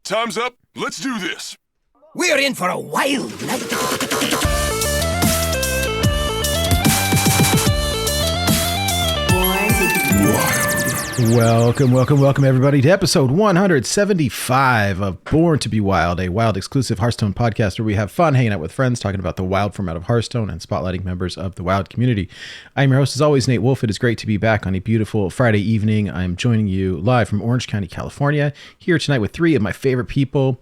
Time's up. Let's do this. We're in for a wild night. Welcome everybody to episode 175 of Born to be Wild, a Wild exclusive Hearthstone podcast where we have fun hanging out with friends, talking about the Wild format of Hearthstone and spotlighting members of the Wild community. I'm your host as always, Nate Wolf. It is great to be back on a beautiful Friday evening. I'm joining you live from Orange County, California, here tonight with three of my favorite people.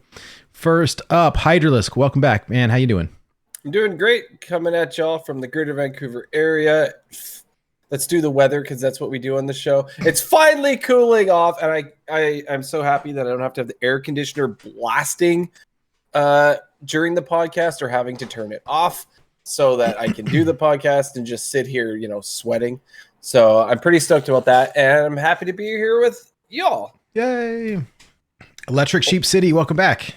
First up, Hydra. Welcome back, man. How you doing? I'm doing great. Coming at y'all from the greater Vancouver area. Let's do the weather because that's what we do on the show. It's finally cooling off, and I'm so happy that I don't have to have the air conditioner blasting during the podcast or having to turn it off so that I can do the podcast and just sit here, sweating. So I'm pretty stoked about that, and I'm happy to be here with y'all. Yay! ElectricSheepCity, welcome back.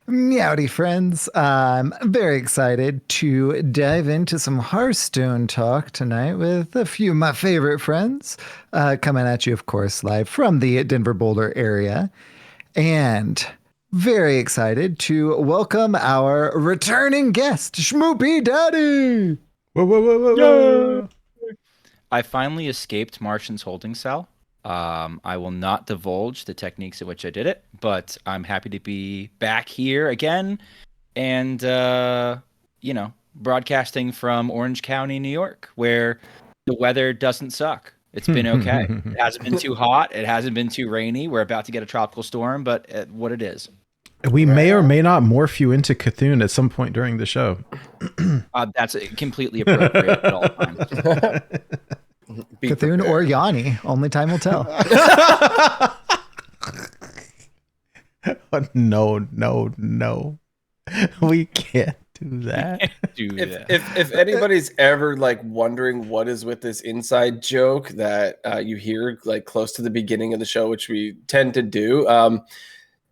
Meowdy friends, I'm very excited to dive into some Hearthstone talk tonight with a few of my favorite friends, coming at you, of course, live from the Denver Boulder area, and very excited to welcome our returning guest, SchmoopieDaddy. Whoa. I finally escaped Martian's holding cell. I will not divulge the techniques in which I did it, but I'm happy to be back here again and, broadcasting from Orange County, New York, where the weather doesn't suck. It's been okay. It hasn't been too hot. It hasn't been too rainy. We're about to get a tropical storm, but what it is. We may or may not morph you into Cthulhu at some point during the show. That's completely appropriate at all times. Cthulhu or Yanni, only time will tell. No. We can't do that. If anybody's ever wondering what is with this inside joke that you hear close to the beginning of the show, which we tend to do,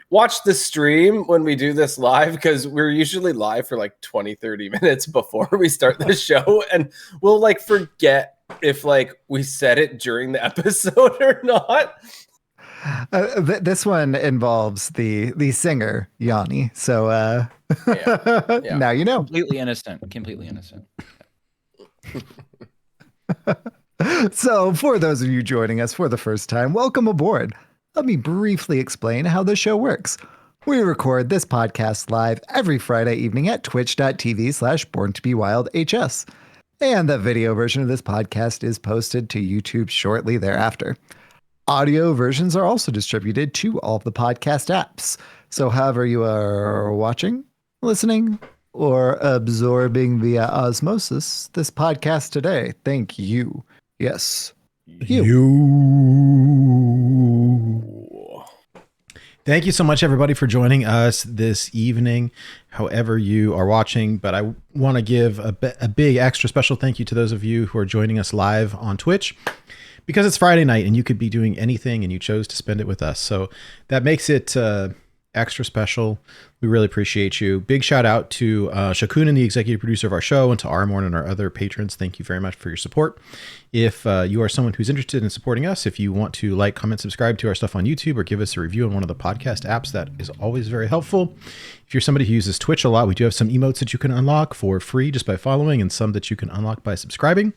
watch the stream when we do this live, because we're usually live for 20-30 minutes before we start the show, and we'll forget if we said it during the episode or not. This one involves the singer Yanni, so yeah. Now you know. Completely innocent. So for those of you joining us for the first time, welcome aboard. Let me briefly explain how the show works. We record this podcast live every Friday evening at twitch.tv/borntobewildhs. And the video version of this podcast is posted to YouTube shortly thereafter. Audio versions are also distributed to all of the podcast apps. So however you are watching, listening, or absorbing via osmosis this podcast today, thank you. Yes. Thank you so much, everybody, for joining us this evening, however you are watching. But I want to give a big extra special thank you to those of you who are joining us live on Twitch, because it's Friday night and you could be doing anything and you chose to spend it with us. So that makes it extra special. We really appreciate you. Big shout out to Shakunin, the executive producer of our show, and to Armorn and our other patrons. Thank you very much for your support. If you are someone who's interested in supporting us, if you want to like, comment, subscribe to our stuff on YouTube, or give us a review on one of the podcast apps, that is always very helpful. If you're somebody who uses Twitch a lot, we do have some emotes that you can unlock for free just by following, and some that you can unlock by subscribing.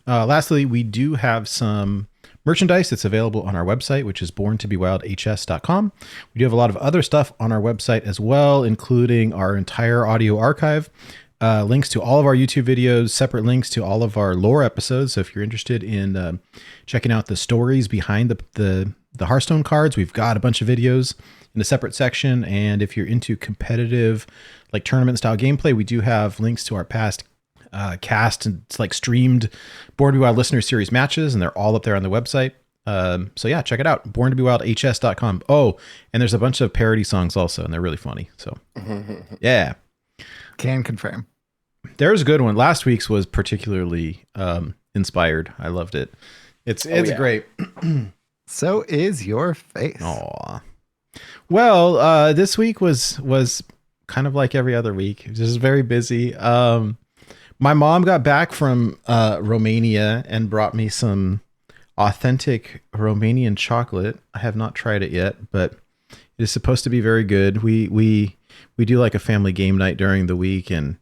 Lastly, we do have some merchandise that's available on our website, which is borntobewildhs.com. We do have a lot of other stuff on our website as well, including our entire audio archive, links to all of our YouTube videos, separate links to all of our lore episodes. So if you're interested in checking out the stories behind the Hearthstone cards, we've got a bunch of videos in a separate section. And if you're into competitive, tournament style gameplay, we do have links to our past cast and streamed Born to Be Wild listener series matches, and they're all up there on the website. So yeah, check it out, borntobewildhs.com. Oh, and there's a bunch of parody songs also, and they're really funny. So yeah, can confirm. There's a good one. Last week's was particularly inspired. I loved it. It's great. So is your face. Aw. Well, this week was kind of like every other week. It was just very busy. My mom got back from Romania and brought me some authentic Romanian chocolate. I have not tried it yet, but It is supposed to be very good. We do like a family game night during the week, and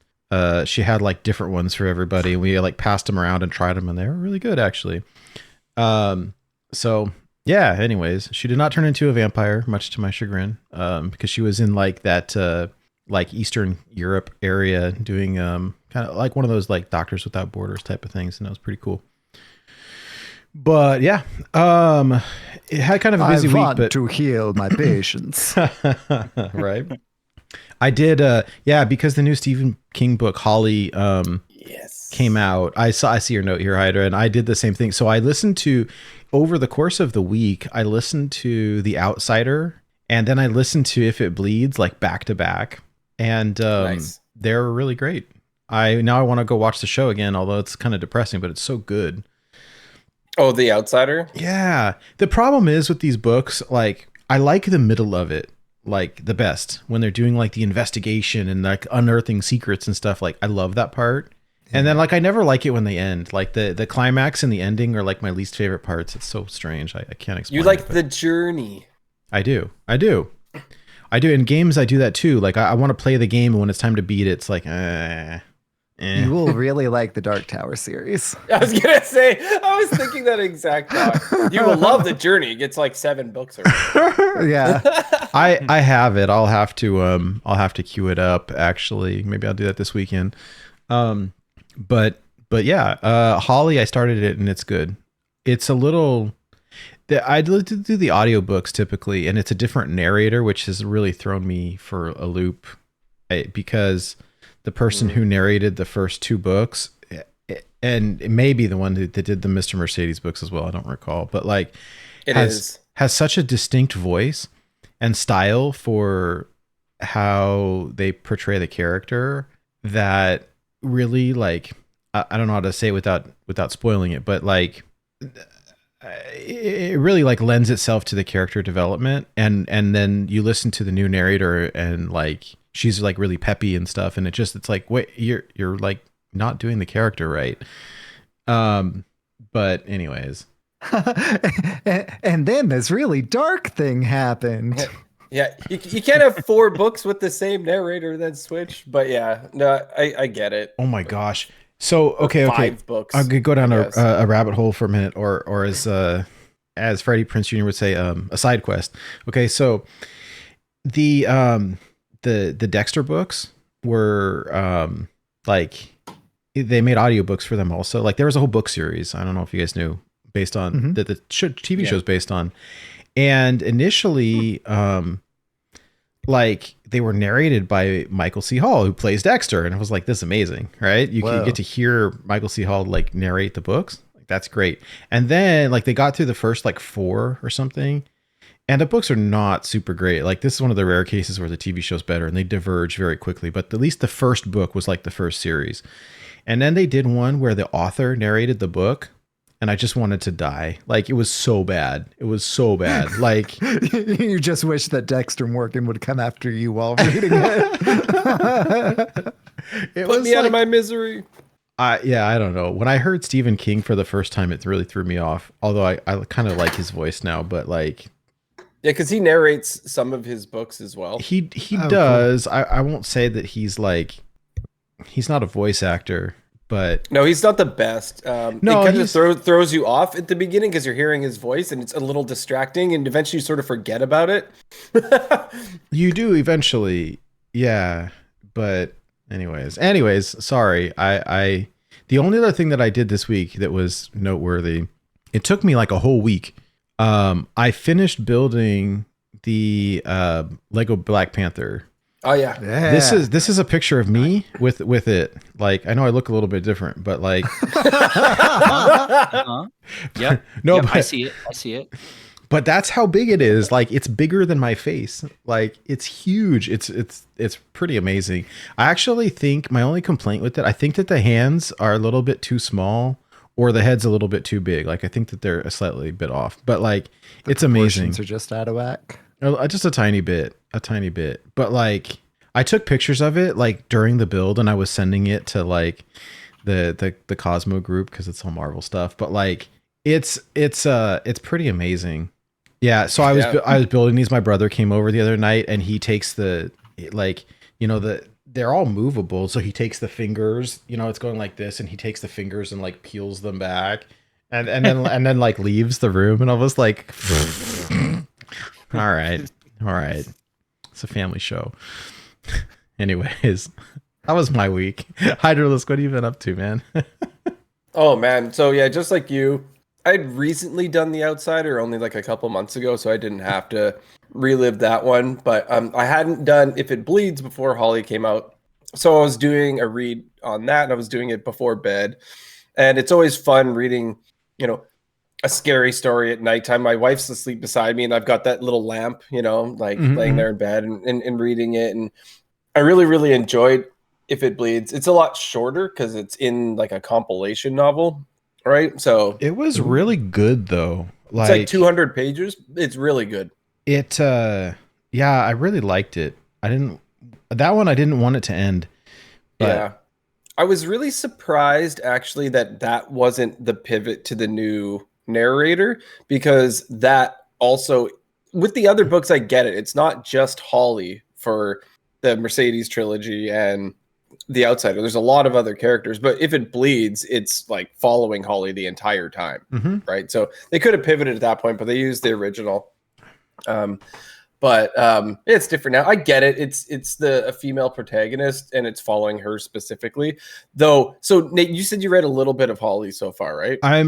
she had like different ones for everybody, and we like passed them around and tried them, and they were really good actually. So yeah. Anyways, she did not turn into a vampire, much to my chagrin, because she was in like that like Eastern Europe area doing kind of like one of those like Doctors Without Borders type of things, and that was pretty cool. But yeah, it had kind of a busy week, but to heal my patients. right. I did, yeah, because the new Stephen King book, Holly, Yes. came out. I see your note here, Hydra, and I did the same thing. So I listened to, over the course of the week, I listened to The Outsider, and then I listened to If It Bleeds, like back to back, and Nice. they're really great. I want to go watch the show again, although it's kind of depressing, but it's so good. Oh, The Outsider? Yeah. The problem is with these books, like, I like the middle of it, like, the best. When they're doing, like, the investigation and, like, unearthing secrets and stuff. Like, I love that part. And then, like, I never like it when they end. Like, the climax and the ending are, like, my least favorite parts. It's so strange. I can't explain You like it, the journey. I do. In games, I do that, too. Like, I want to play the game, and when it's time to beat it, it's like, You will really like the Dark Tower series. I was going to say, I was thinking that exact thought. You will love the journey. It gets like 7 books already. Yeah. I have it. I'll have to queue it up, actually. Maybe I'll do that this weekend. But yeah, Holly, I started it and it's good. It's a little, I do the audiobooks typically, and it's a different narrator, which has really thrown me for a loop, because the person who narrated the first 2 books, and it may be the one that did the Mr. Mercedes books as well, I don't recall, but like has such a distinct voice and style for how they portray the character that really, like, I don't know how to say it without spoiling it, but like it really like lends itself to the character development, and then you listen to the new narrator and like she's like really peppy and stuff, and it's like, wait, you're like not doing the character right. But anyways. And then this really dark thing happened. Yeah, you can't have 4 books with the same narrator then switch. But yeah, no, I get it. Oh my gosh. So okay. 5 books. I'm gonna go down a rabbit hole for a minute, or as Freddie Prinze Jr. would say, a side quest. Okay, so the Dexter books were like they made audiobooks for them also. Like there was a whole book series. I don't know if you guys knew, based on that the TV show's based on. And initially, like they were narrated by Michael C. Hall, who plays Dexter, and it was like, this is amazing, right? You get to hear Michael C. Hall like narrate the books. Like that's great. And then like they got through the first like 4 or something, and the books are not super great. Like this is one of the rare cases where the TV show's better, and they diverge very quickly. But at least the first book was like the first series, and then they did one where the author narrated the book. And I just wanted to die. Like, it was so bad. It was so bad. Like, you just wish that Dexter Morgan would come after you while reading it. Put me out of my misery. Yeah, I don't know. When I heard Stephen King for the first time, it really threw me off. Although I kind of like his voice now, but like, yeah, because he narrates some of his books as well. He does. Cool. I won't say that he's like, he's not a voice actor. But no, he's not the best. No, it kind of throws you off at the beginning because you're hearing his voice and it's a little distracting, and eventually you sort of forget about it. You do eventually, yeah. But anyways, sorry. I the only other thing that I did this week that was noteworthy, it took me like a whole week. I finished building the Lego Black Panther. Oh yeah. This is a picture of me with it. Like, I know I look a little bit different, but like Yeah. No, yep, but, I see it. But that's how big it is. Like, it's bigger than my face. Like, it's huge. It's pretty amazing. I actually think my only complaint with it, I think that the hands are a little bit too small, or the head's a little bit too big. Like, I think that they're a slightly bit off. But like, it's amazing. Are just out of whack. Just a tiny bit. But like, I took pictures of it like during the build, and I was sending it to like the Cosmo group because it's all Marvel stuff. But like, it's pretty amazing. Yeah, so I was building these. My brother came over the other night, and he takes the they're all movable. So he takes the fingers, it's going like this, and he takes the fingers and like peels them back, and then like leaves the room. And I was like, all right, it's a family show. Anyways, that was my week. Hydrolist, what have you been up to, man? Oh man, so yeah, just like you, I'd recently done The Outsider only like a couple months ago, so I didn't have to relive that one. But I hadn't done If It Bleeds before Holly came out, so I was doing a read on that, and I was doing it before bed. And it's always fun reading, a scary story at nighttime. My wife's asleep beside me, and I've got that little lamp, laying there in bed and reading it. And I really, really enjoyed If It Bleeds. It's a lot shorter because it's in like a compilation novel, right? So It was really good though. it's like 200 pages. It's really good. Yeah, I really liked it. I didn't want it to end. But Yeah. I was really surprised actually that wasn't the pivot to the new narrator, because that also, with the other books, I get it. It's not just Holly for the Mercedes trilogy and The Outsider. There's a lot of other characters, but If It Bleeds, it's like following Holly the entire time, right? So they could have pivoted at that point, but they used the original. But it's different now. I get it. It's a female protagonist, and it's following her specifically. Though, so Nate, you said you read a little bit of Holly so far, right? I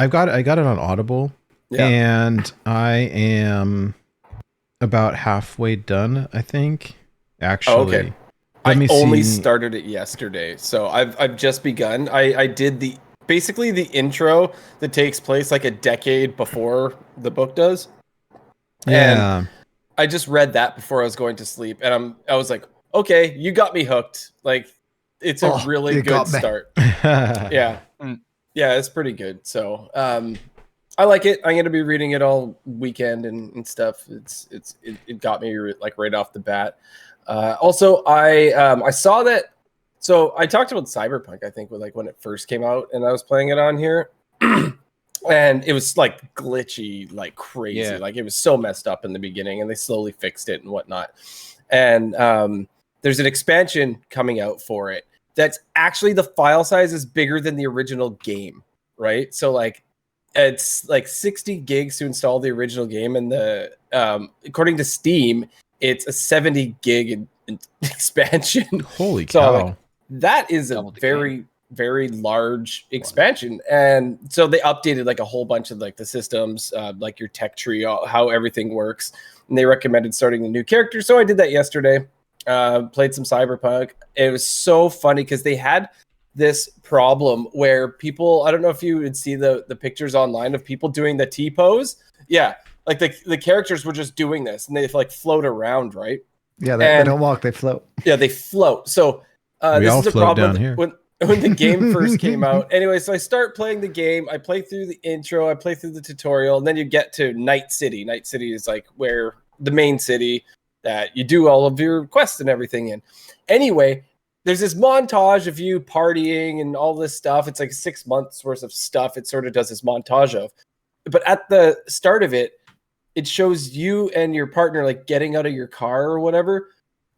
got it on Audible, and I am about halfway done, I think. Actually. Oh, okay. I only started it yesterday, so I've just begun. I did basically the intro that takes place like a decade before the book does. Yeah. And I just read that before I was going to sleep, and I was like, okay, you got me hooked. Like, it's a really good start. Yeah. Yeah, it's pretty good. So I like it. I'm gonna be reading it all weekend and stuff. It got me like right off the bat. Also, I saw that. So I talked about Cyberpunk, I think, when it first came out, and I was playing it on here. And it was like glitchy, like crazy. Yeah. Like it was so messed up in the beginning, and they slowly fixed it and whatnot. And there's an expansion coming out for it that's actually, the file size is bigger than the original game, right? So like it's like 60 gigs to install the original game, and the according to Steam, it's a 70 gig expansion. Holy cow. Like, that is a very, very large expansion. And so they updated like a whole bunch of like the systems, like your tech tree, how everything works. And they recommended starting a new character. So I did that yesterday, played some Cyberpunk. It was so funny because they had this problem where people, I don't know if you would see the pictures online of people doing the T-pose. Yeah. Like the characters were just doing this, and they like float around, right? Yeah, they don't walk, they float. Yeah, they float. So this is a problem down here. When the game first came out. Anyway, so I start playing the game. I play through the intro. I play through the tutorial. And then you get to Night City. Night City is like where the main city that you do all of your quests and everything in. Anyway, there's this montage of you partying and all this stuff. It's like 6 months worth of stuff. It sort of does this montage of. But at the start of it, it shows you and your partner like getting out of your car or whatever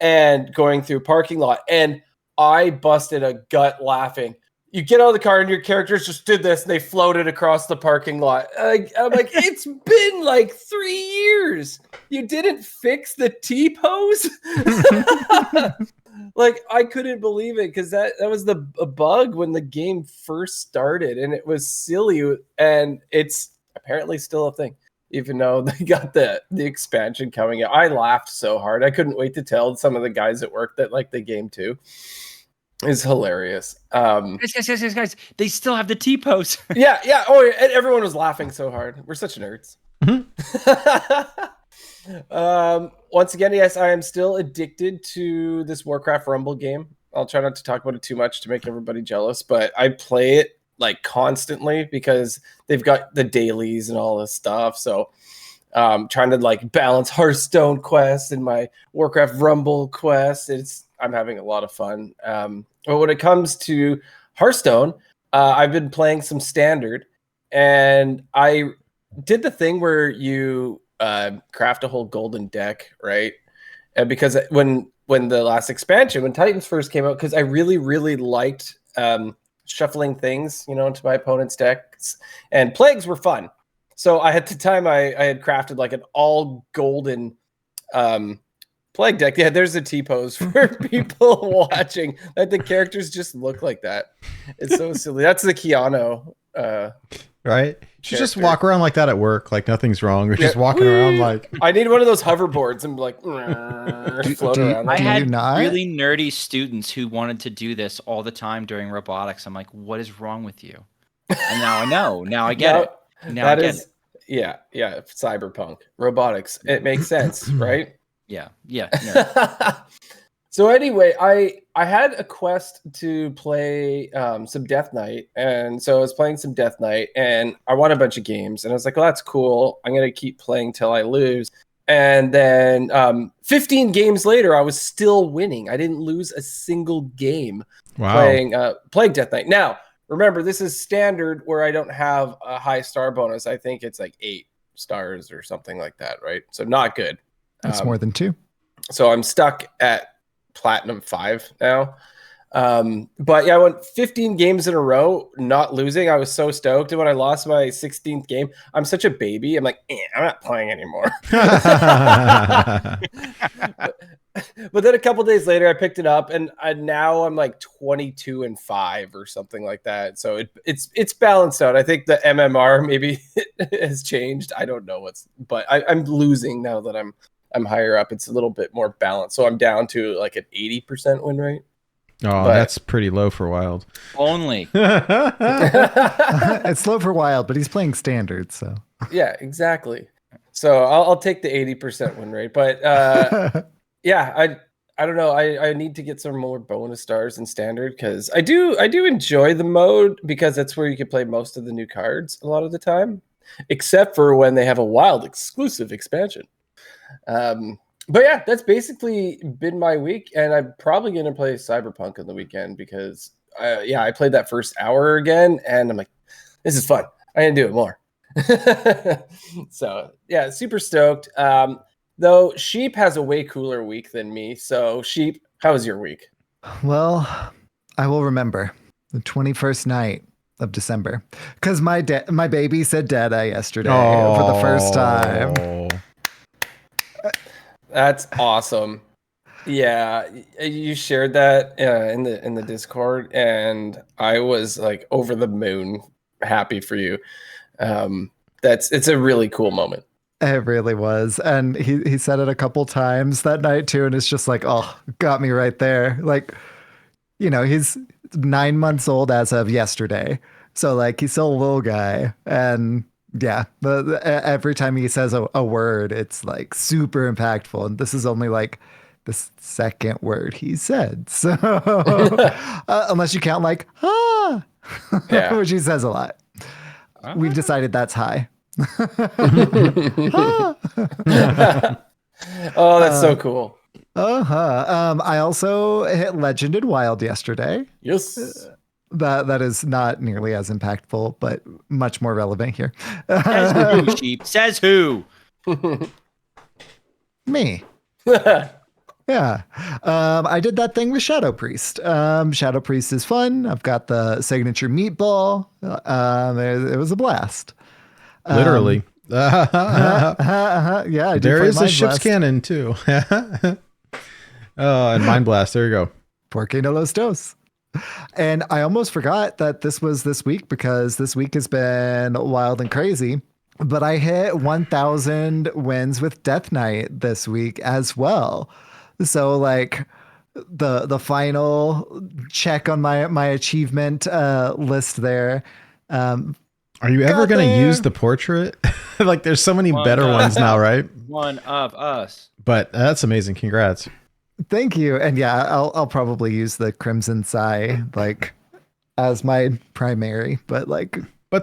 and going through a parking lot. And I busted a gut laughing. You get out of the car and your characters just did this, and they floated across the parking lot. I'm like, it's been like 3 years. You didn't fix the T-pose? Like, I couldn't believe it, because that was a bug when the game first started, and it was silly, and it's apparently still a thing, even though they got the expansion coming out. I laughed so hard. I couldn't wait to tell some of the guys at work that like the game too. It's hilarious. Guys, they still have the T-pose. Yeah. Oh, and everyone was laughing so hard. We're such nerds. Once again, yes, I am still addicted to this Warcraft Rumble game. I'll try not to talk about it too much to make everybody jealous, but I play it like constantly because they've got the dailies and all this stuff. So trying to like balance Hearthstone quests and my Warcraft Rumble quests. I'm having a lot of fun. But when it comes to Hearthstone, I've been playing some standard, and I did the thing where you craft a whole golden deck, right? And because when the last expansion, when Titans first came out, because I really liked shuffling things, into my opponent's decks, and plagues were fun. So at the time I had crafted like an all golden plague deck. Yeah, there's a T-pose for people watching. That the characters just look like that. It's so silly. That's the Keanu. Right? You should just walk around like that at work, like nothing's wrong. You're just walking around like. I need one of those hoverboards and like float around. I had really nerdy students who wanted to do this all the time during robotics. I'm like, what is wrong with you? And now I know. Now I get it. Now I get it. Yeah, cyberpunk robotics. It makes sense, right? Yeah. So anyway, I had a quest to play some Death Knight, and so I was playing some Death Knight, and I won a bunch of games, and I was like, well, that's cool. I'm gonna keep playing till I lose. And then 15 games later, I was still winning. I didn't lose a single game playing Death Knight. Now, remember, this is standard where I don't have a high star bonus. I think it's like 8 stars or something like that, right? So not good. That's more than 2. So I'm stuck at Platinum 5 now. But yeah, I went 15 games in a row, not losing. I was so stoked. And when I lost my 16th game, I'm such a baby. I'm like, I'm not playing anymore. But then a couple days later, I picked it up, and now I'm like 22-5 or something like that. So it's balanced out. I think the MMR maybe has changed. I don't know but I'm losing now that I'm higher up. It's a little bit more balanced. So I'm down to like an 80% win rate. Oh, that's pretty low for Wild. Only. It's low for Wild, but he's playing standard, so. Yeah, exactly. So I'll take the 80% win rate. But yeah, I don't know. I need to get some more bonus stars in standard, because I do enjoy the mode, because that's where you can play most of the new cards a lot of the time, except for when they have a Wild exclusive expansion. But yeah, that's basically been my week, and I'm probably going to play Cyberpunk on the weekend, because I played that first hour again, and I'm like, this is fun. I'm going to do it more. So yeah, super stoked. Though Sheep has a way cooler week than me. So Sheep, how was your week? Well, I will remember the 21st night of December, because my baby said "Dada" yesterday for the first time. That's awesome. Yeah, you shared that in the Discord, and I was like over the moon happy for you. It's a really cool moment. It really was. And he said it a couple times that night too, and it's just like, oh, got me right there. Like, he's 9 months old as of yesterday, so like he's still a little guy, and yeah, every time he says a word, it's like super impactful. And this is only like the second word he said. So unless you count like, yeah. Which he says a lot. We've decided that's high. Oh, that's so cool. I also hit Legend in Wild yesterday. Yes. That is not nearly as impactful, but much more relevant here. Says who, Sheep? Says who? Me. Yeah. I did that thing with Shadow Priest. Shadow Priest is fun. I've got the signature meatball. It was a blast. Literally. Yeah. There is a ship's cannon too. And Mind Blast. There you go. Porque no los dos. And I almost forgot that this was this week, because this week has been wild and crazy. But I hit 1,000 wins with Death Knight this week as well. So like the final check on my achievement list there. Are you ever going to use the portrait? Like there's so many better ones now, right? One of us. But that's amazing. Congrats. Thank you. And yeah, I'll probably use the Crimson Sai like as my primary, but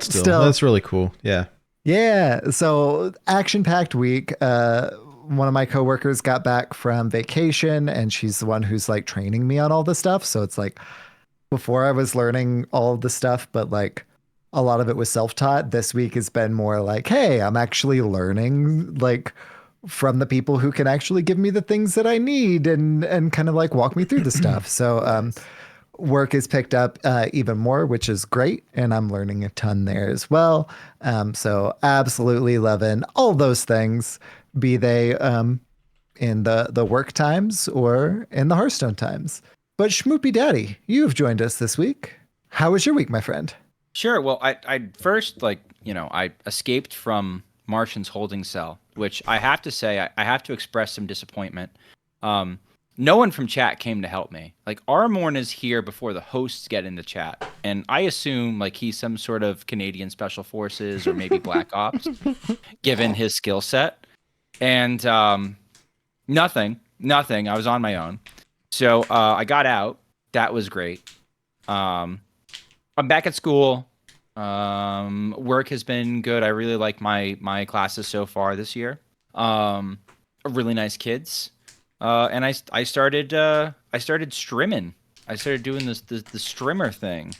still that's really cool. Yeah. Yeah. So action-packed week. One of my coworkers got back from vacation, and she's the one who's like training me on all this stuff. So it's like before I was learning all of the stuff, but like a lot of it was self-taught. This week has been more like, hey, I'm actually learning like from the people who can actually give me the things that I need and kind of like walk me through the stuff. So work is picked up even more, which is great, and I'm learning a ton there as well. So absolutely loving all those things, be they in the work times or in the Hearthstone times. But SchmoopieDaddy, you have joined us this week. How was your week, my friend? Sure. Well, I first, like, I escaped from Martian's holding cell, which I have to say, I have to express some disappointment. No one from chat came to help me. Like, Armorn is here before the hosts get in the chat, and I assume like he's some sort of Canadian Special Forces or maybe Black Ops, given his skill set. And nothing. I was on my own, so I got out. That was great. I'm back at school. Work has been good. I really like my classes so far this year. Really nice kids. And I started streaming. I started doing the streamer thing.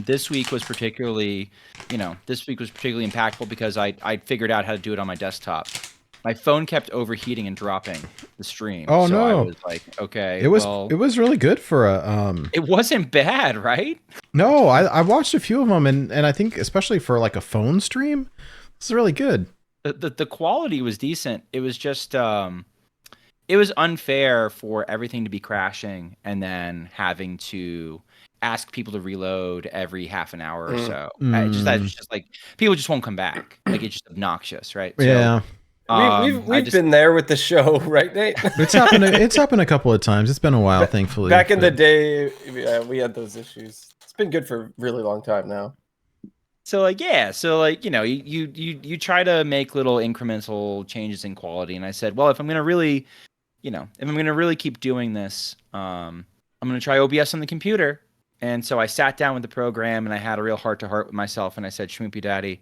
This week was particularly impactful because I figured out how to do it on my desktop. My phone kept overheating and dropping the stream. Oh, so no. I was like, okay, It was really good for a it wasn't bad, right? No, I watched a few of them, and I think especially for like a phone stream, it's really good. The quality was decent. It was just it was unfair for everything to be crashing and then having to ask people to reload every half an hour or so. That's just like people just won't come back. Like, it's just obnoxious, right? So, Yeah. We've been there with the show, right, Nate? It's happened a couple of times. It's been a while, thankfully. Back in the day, we had those issues. It's been good for a really long time now. So like, yeah, you try to make little incremental changes in quality, and I said, well, if I'm gonna really keep doing this, I'm gonna try OBS on the computer. And so I sat down with the program and I had a real heart-to-heart with myself, and I said, SchmoopieDaddy,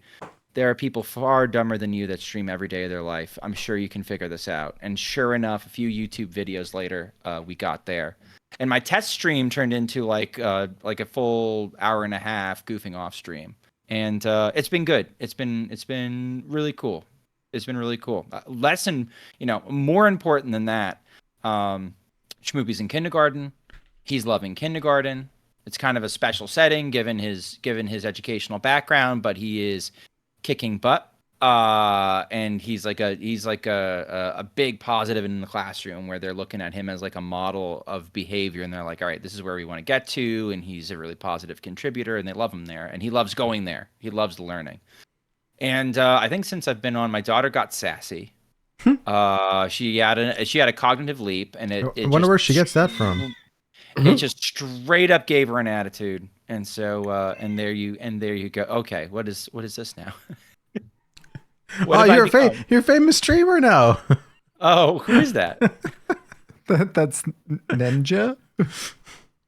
there are people far dumber than you that stream every day of their life. I'm sure you can figure this out. And sure enough, a few YouTube videos later, we got there. And my test stream turned into like a full hour and a half goofing off stream. And it's been good. It's been really cool. It's been really cool. More important than that, Schmoopie's in kindergarten. He's loving kindergarten. It's kind of a special setting given his educational background, but he is kicking butt. And he's like a big positive in the classroom where they're looking at him as like a model of behavior, and they're like, all right, this is where we want to get to, and he's a really positive contributor, and they love him there, and he loves going there. He loves learning. And I think since I've been on, my daughter got sassy. She had a cognitive leap, and I wonder where she gets that from. It just straight up gave her an attitude, and so and there you go. Okay, what is this now? You're a famous streamer now. Oh, who is that? That's Ninja.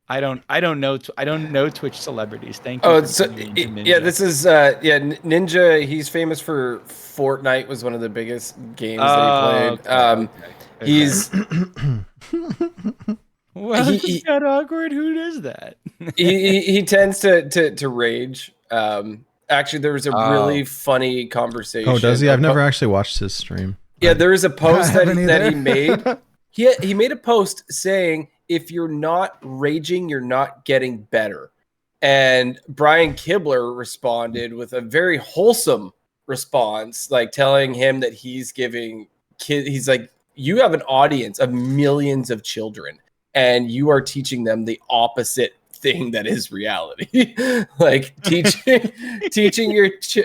I don't know Twitch celebrities. Thank you. Oh, so yeah, this is Ninja. He's famous for Fortnite. Was one of the biggest games that he played. Okay. He's well, he got awkward. Who does that? he tends to rage. Actually, there was a really funny conversation. Oh, does he? I've never actually watched his stream. Yeah, there is a post that he made. He made a post saying, if you're not raging, you're not getting better. And Brian Kibler responded with a very wholesome response, like telling him that he's like, you have an audience of millions of children, and you are teaching them the opposite thing that is reality. Like teaching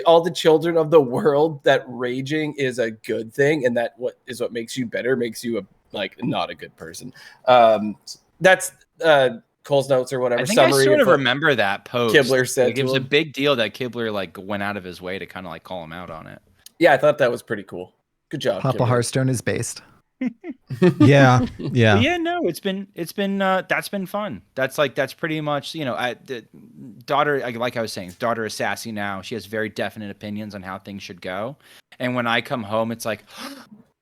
all the children of the world that raging is a good thing, and that what makes you better, makes you not a good person. That's Cole's notes or whatever. I think summary I sort of remember that post. Kibler said it was a big deal that Kibler went out of his way to kind of call him out on it. Yeah, I thought that was pretty cool. Good job. Papa Kibler. Hearthstone is based. Yeah. Yeah, no, it's been that's been fun. That's pretty much, the daughter, like I was saying, daughter is sassy now. She has very definite opinions on how things should go. And when I come home, it's like,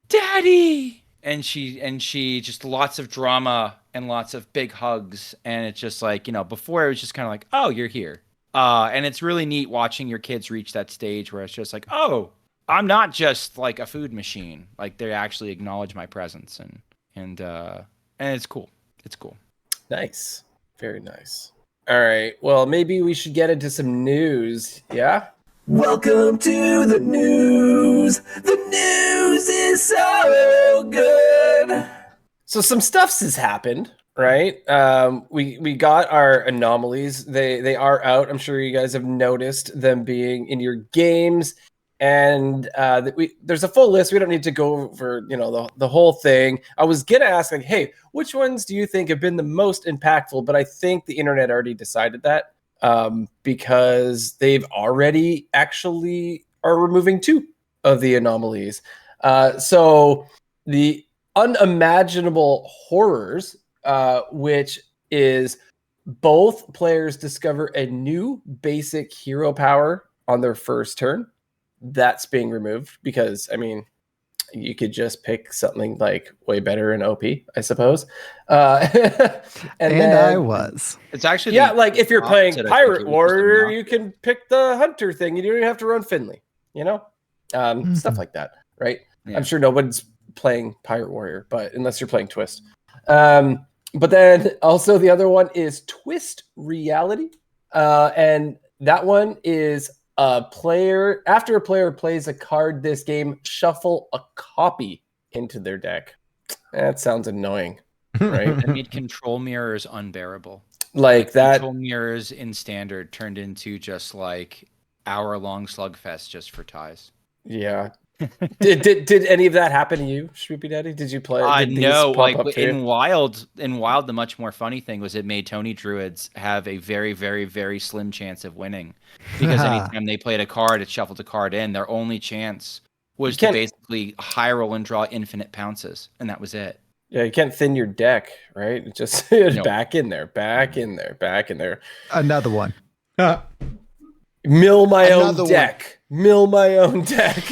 Daddy, and she just lots of drama and lots of big hugs, and it's just like, before it was just kind of like, oh, you're here. And it's really neat watching your kids reach that stage where it's just like, oh, I'm not just like a food machine. Like they actually acknowledge my presence, and it's cool. It's cool. Nice. Very nice. All right. Well, maybe we should get into some news. Yeah? Welcome to the news. The news is so good. So some stuff has happened, right? We got our anomalies. They are out. I'm sure you guys have noticed them being in your games. And there's a full list. We don't need to go over, the whole thing. I was gonna ask, like, hey, which ones do you think have been the most impactful? But I think the internet already decided that because they've already actually are removing 2 of the anomalies. So the unimaginable horrors, which is both players discover a new basic hero power on their first turn. That's being removed because, I mean, you could just pick something like way better in OP, I suppose. And then, I was. It's actually like if you're playing opposite, I think. Pirate It was just Warrior, the you can pick the Hunter thing. You don't even have to run Finley, stuff like that, right? Yeah. I'm sure nobody's playing Pirate Warrior, but unless you're playing Twist. But then also the other one is Twist Reality, and that one is after a player plays a card this game, shuffle a copy into their deck. That sounds annoying, right? That made control mirrors unbearable. Like that. Control mirrors in standard turned into just like hour-long slugfest just for ties. Yeah. did any of that happen to you, SchmoopieDaddy? Did you play? Did No, pop up like to you? in Wild, the much more funny thing was it made Tony Druids have a very, very, very slim chance of winning because anytime they played a card, it shuffled a card in. Their only chance was to basically high roll and draw infinite pounces, and that was it. Yeah, you can't thin your deck, right? It just back in there. Another one. Mill my Another own deck. Mill my own deck.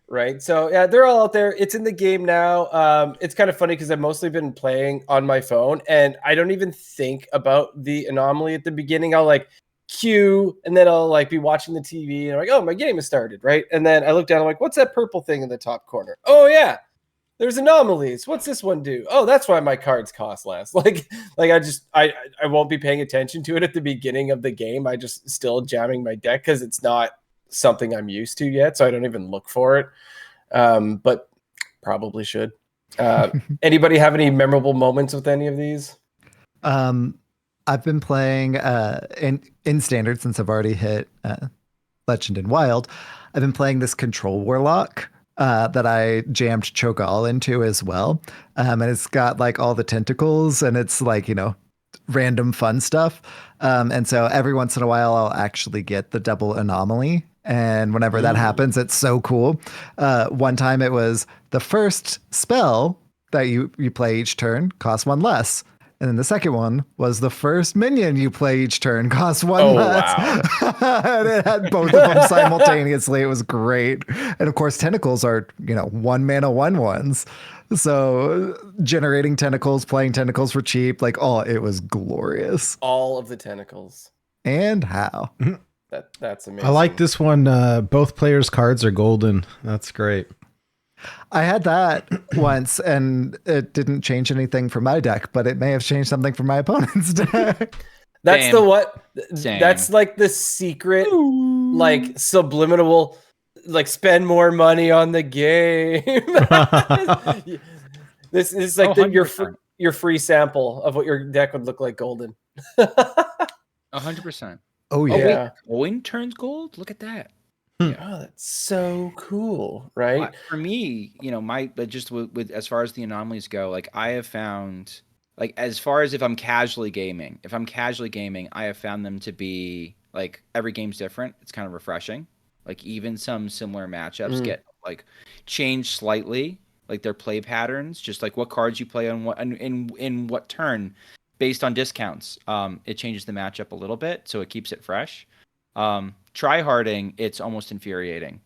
Right. So yeah, they're all out there. It's in the game now. It's kind of funny because I've mostly been playing on my phone, and I don't even think about the anomaly at the beginning. I'll like queue, and then I'll like be watching the TV, and I'm like, oh, my game has started, right? And then I look down, I'm like, what's that purple thing in the top corner? Oh yeah, there's anomalies. What's this one do? Oh, that's why my cards cost less. Like I won't be paying attention to it at the beginning of the game. I just still jamming my deck because it's not something I'm used to yet, so I don't even look for it. But probably should. Anybody have any memorable moments with any of these? I've been playing in standard since I've already hit Legend and Wild. I've been playing this Control Warlock that I jammed Cho'Gall into as well. And it's got like all the tentacles, and it's like, random fun stuff. And so every once in a while I'll actually get the double anomaly. And whenever that happens, it's so cool. One time it was the first spell that you play each turn costs 1 less. And then the second one was the first minion you play each turn costs 1 less. Wow. And it had both of them simultaneously. It was great. And of course, tentacles are, 1 mana 1/1s. So generating tentacles, playing tentacles for cheap, it was glorious. All of the tentacles. And how? That's amazing. I like this one. Both players' cards are golden. That's great. I had that once, and it didn't change anything for my deck, but it may have changed something for my opponent's deck. That's Same. the what? Same. That's like the secret, like subliminal, like spend more money on the game. This is like your free sample of what your deck would look like golden. 100%. Oh yeah. Oh, wait, coin turns gold? Look at that. Oh, that's so cool, right? For me, but just with as far as the anomalies go, like I have found, like as far as if I'm casually gaming, I have found them to be like every game's different. It's kind of refreshing. Like even some similar matchups get like changed slightly, like their play patterns, just like what cards you play on what in what turn, based on discounts. It changes the matchup a little bit, so it keeps it fresh. Tryharding, it's almost infuriating.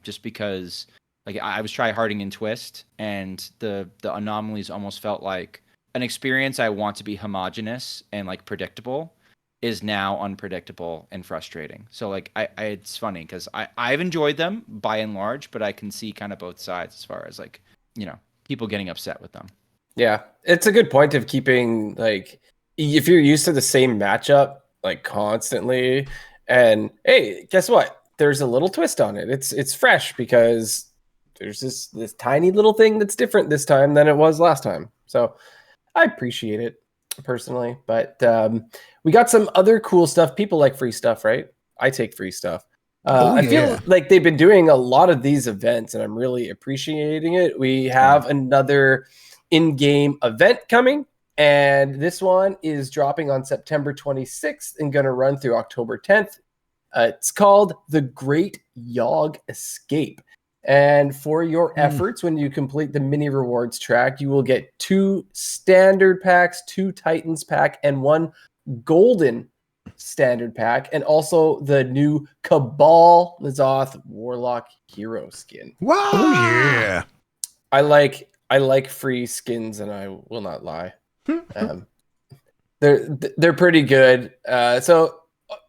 Just because like I was tryharding in Twist, and the anomalies almost felt like an experience I want to be homogenous and like predictable. is now unpredictable and frustrating. So like it's funny because I've enjoyed them by and large, but I can see kind of both sides as far as like, people getting upset with them. Yeah, it's a good point of keeping, like, if you're used to the same matchup like constantly, and hey, guess what? There's a little twist on it. It's fresh because there's this tiny little thing that's different this time than it was last time. So I appreciate it personally, but we got some other cool stuff. People like free stuff, right? I take free stuff. I feel like they've been doing a lot of these events, and I'm really appreciating it. We have another in-game event coming, and this one is dropping on September 26th and going to run through October 10th. It's called The Great Yogg Escape. And for your efforts, when you complete the mini rewards track, you will get 2 standard packs, 2 Titans pack, and 1 golden standard pack, and also the new Cabal Nazoth Warlock hero skin. Wow! Oh yeah. I like free skins, and I will not lie. They're pretty good. So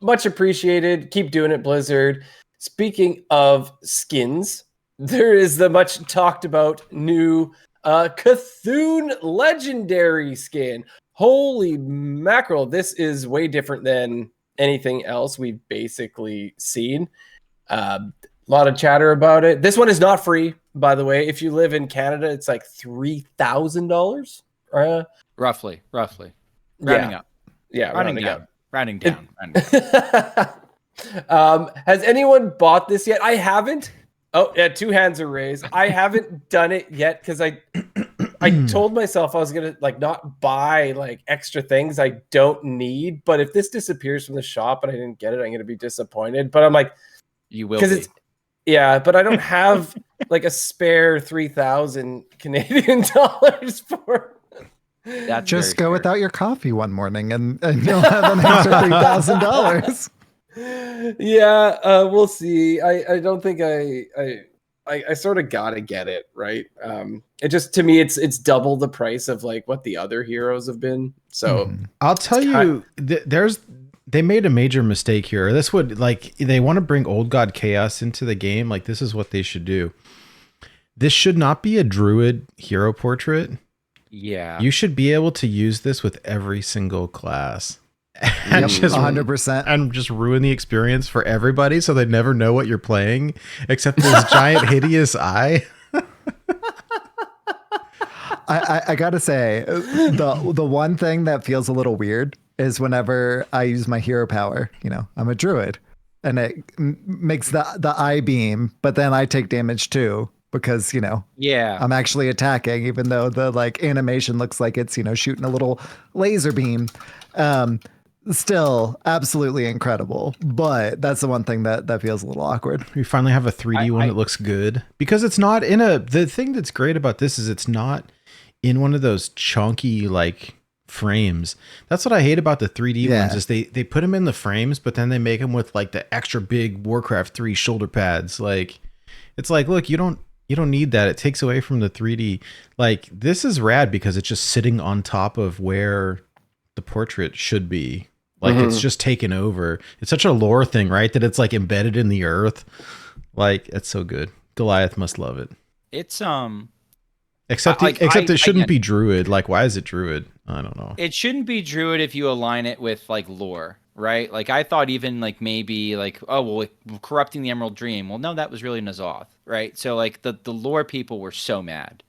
much appreciated. Keep doing it, Blizzard. Speaking of skins, there is the much talked about new Cthulhu Legendary skin. Holy mackerel, this is way different than anything else we've basically seen. A lot of chatter about it. This one is not free, by the way. If you live in Canada, it's like $3,000. Roughly. Rounding up. Yeah, Rounding down. Rounding down. Has anyone bought this yet? I haven't. Oh, yeah, 2 hands are raised. I haven't done it yet because I told myself I was gonna not buy extra things I don't need. But if this disappears from the shop and I didn't get it, I'm gonna be disappointed. But I'm like, you will because but I don't have a spare 3,000 Canadian dollars for. That's just go without your coffee one morning and you'll have an extra $3,000. Yeah, we'll see. I don't think I sort of gotta get it, right? It just, to me, it's double the price of what the other heroes have been. So I'll tell you, they made a major mistake here. This would they want to bring Old God Chaos into the game. This is what they should do. This should not be a druid hero portrait. Yeah, you should be able to use this with every single class. And just 100%, and just ruin the experience for everybody, so they never know what you're playing except this giant hideous eye. I gotta say, the one thing that feels a little weird is whenever I use my hero power. I'm a druid, and it makes the eye beam, but then I take damage too because I'm actually attacking, even though the animation looks like it's shooting a little laser beam. Still absolutely incredible, but that's the one thing that feels a little awkward. We finally have a 3D one that looks good, because it's not in the thing that's great about this is it's not in one of those chunky frames. That's what I hate about the 3D ones is they put them in the frames, but then they make them with the extra big Warcraft 3 shoulder pads. It's look, you don't need that. It takes away from the 3D. This is rad because it's just sitting on top of where the portrait should be. It's just taken over. It's such a lore thing, right? That it's embedded in the earth. It's so good. Goliath must love it. It's except it shouldn't be druid. Why is it druid? I don't know. It shouldn't be druid if you align it with lore, right? I thought even maybe corrupting the Emerald Dream. Well, no, that was really Nazoth, right? So the lore people were so mad,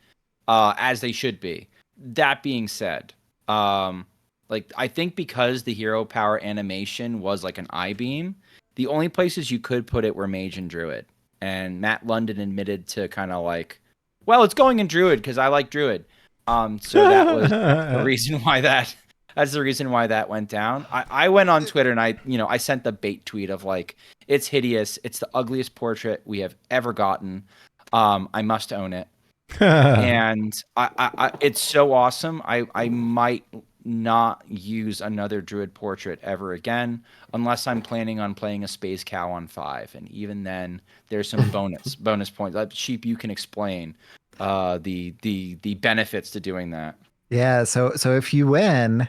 as they should be. That being said, I think because the hero power animation was an eye beam, the only places you could put it were mage and druid. And Matt London admitted to kind of well, it's going in druid because I like druid. So that was the reason why that's the reason why that went down. I went on Twitter and I sent the bait tweet of it's hideous. It's the ugliest portrait we have ever gotten. I must own it. And I it's so awesome. I might not use another druid portrait ever again unless I'm planning on playing a space cow on 5, and even then there's some bonus points. Sheep, you can explain the benefits to doing that. So if you win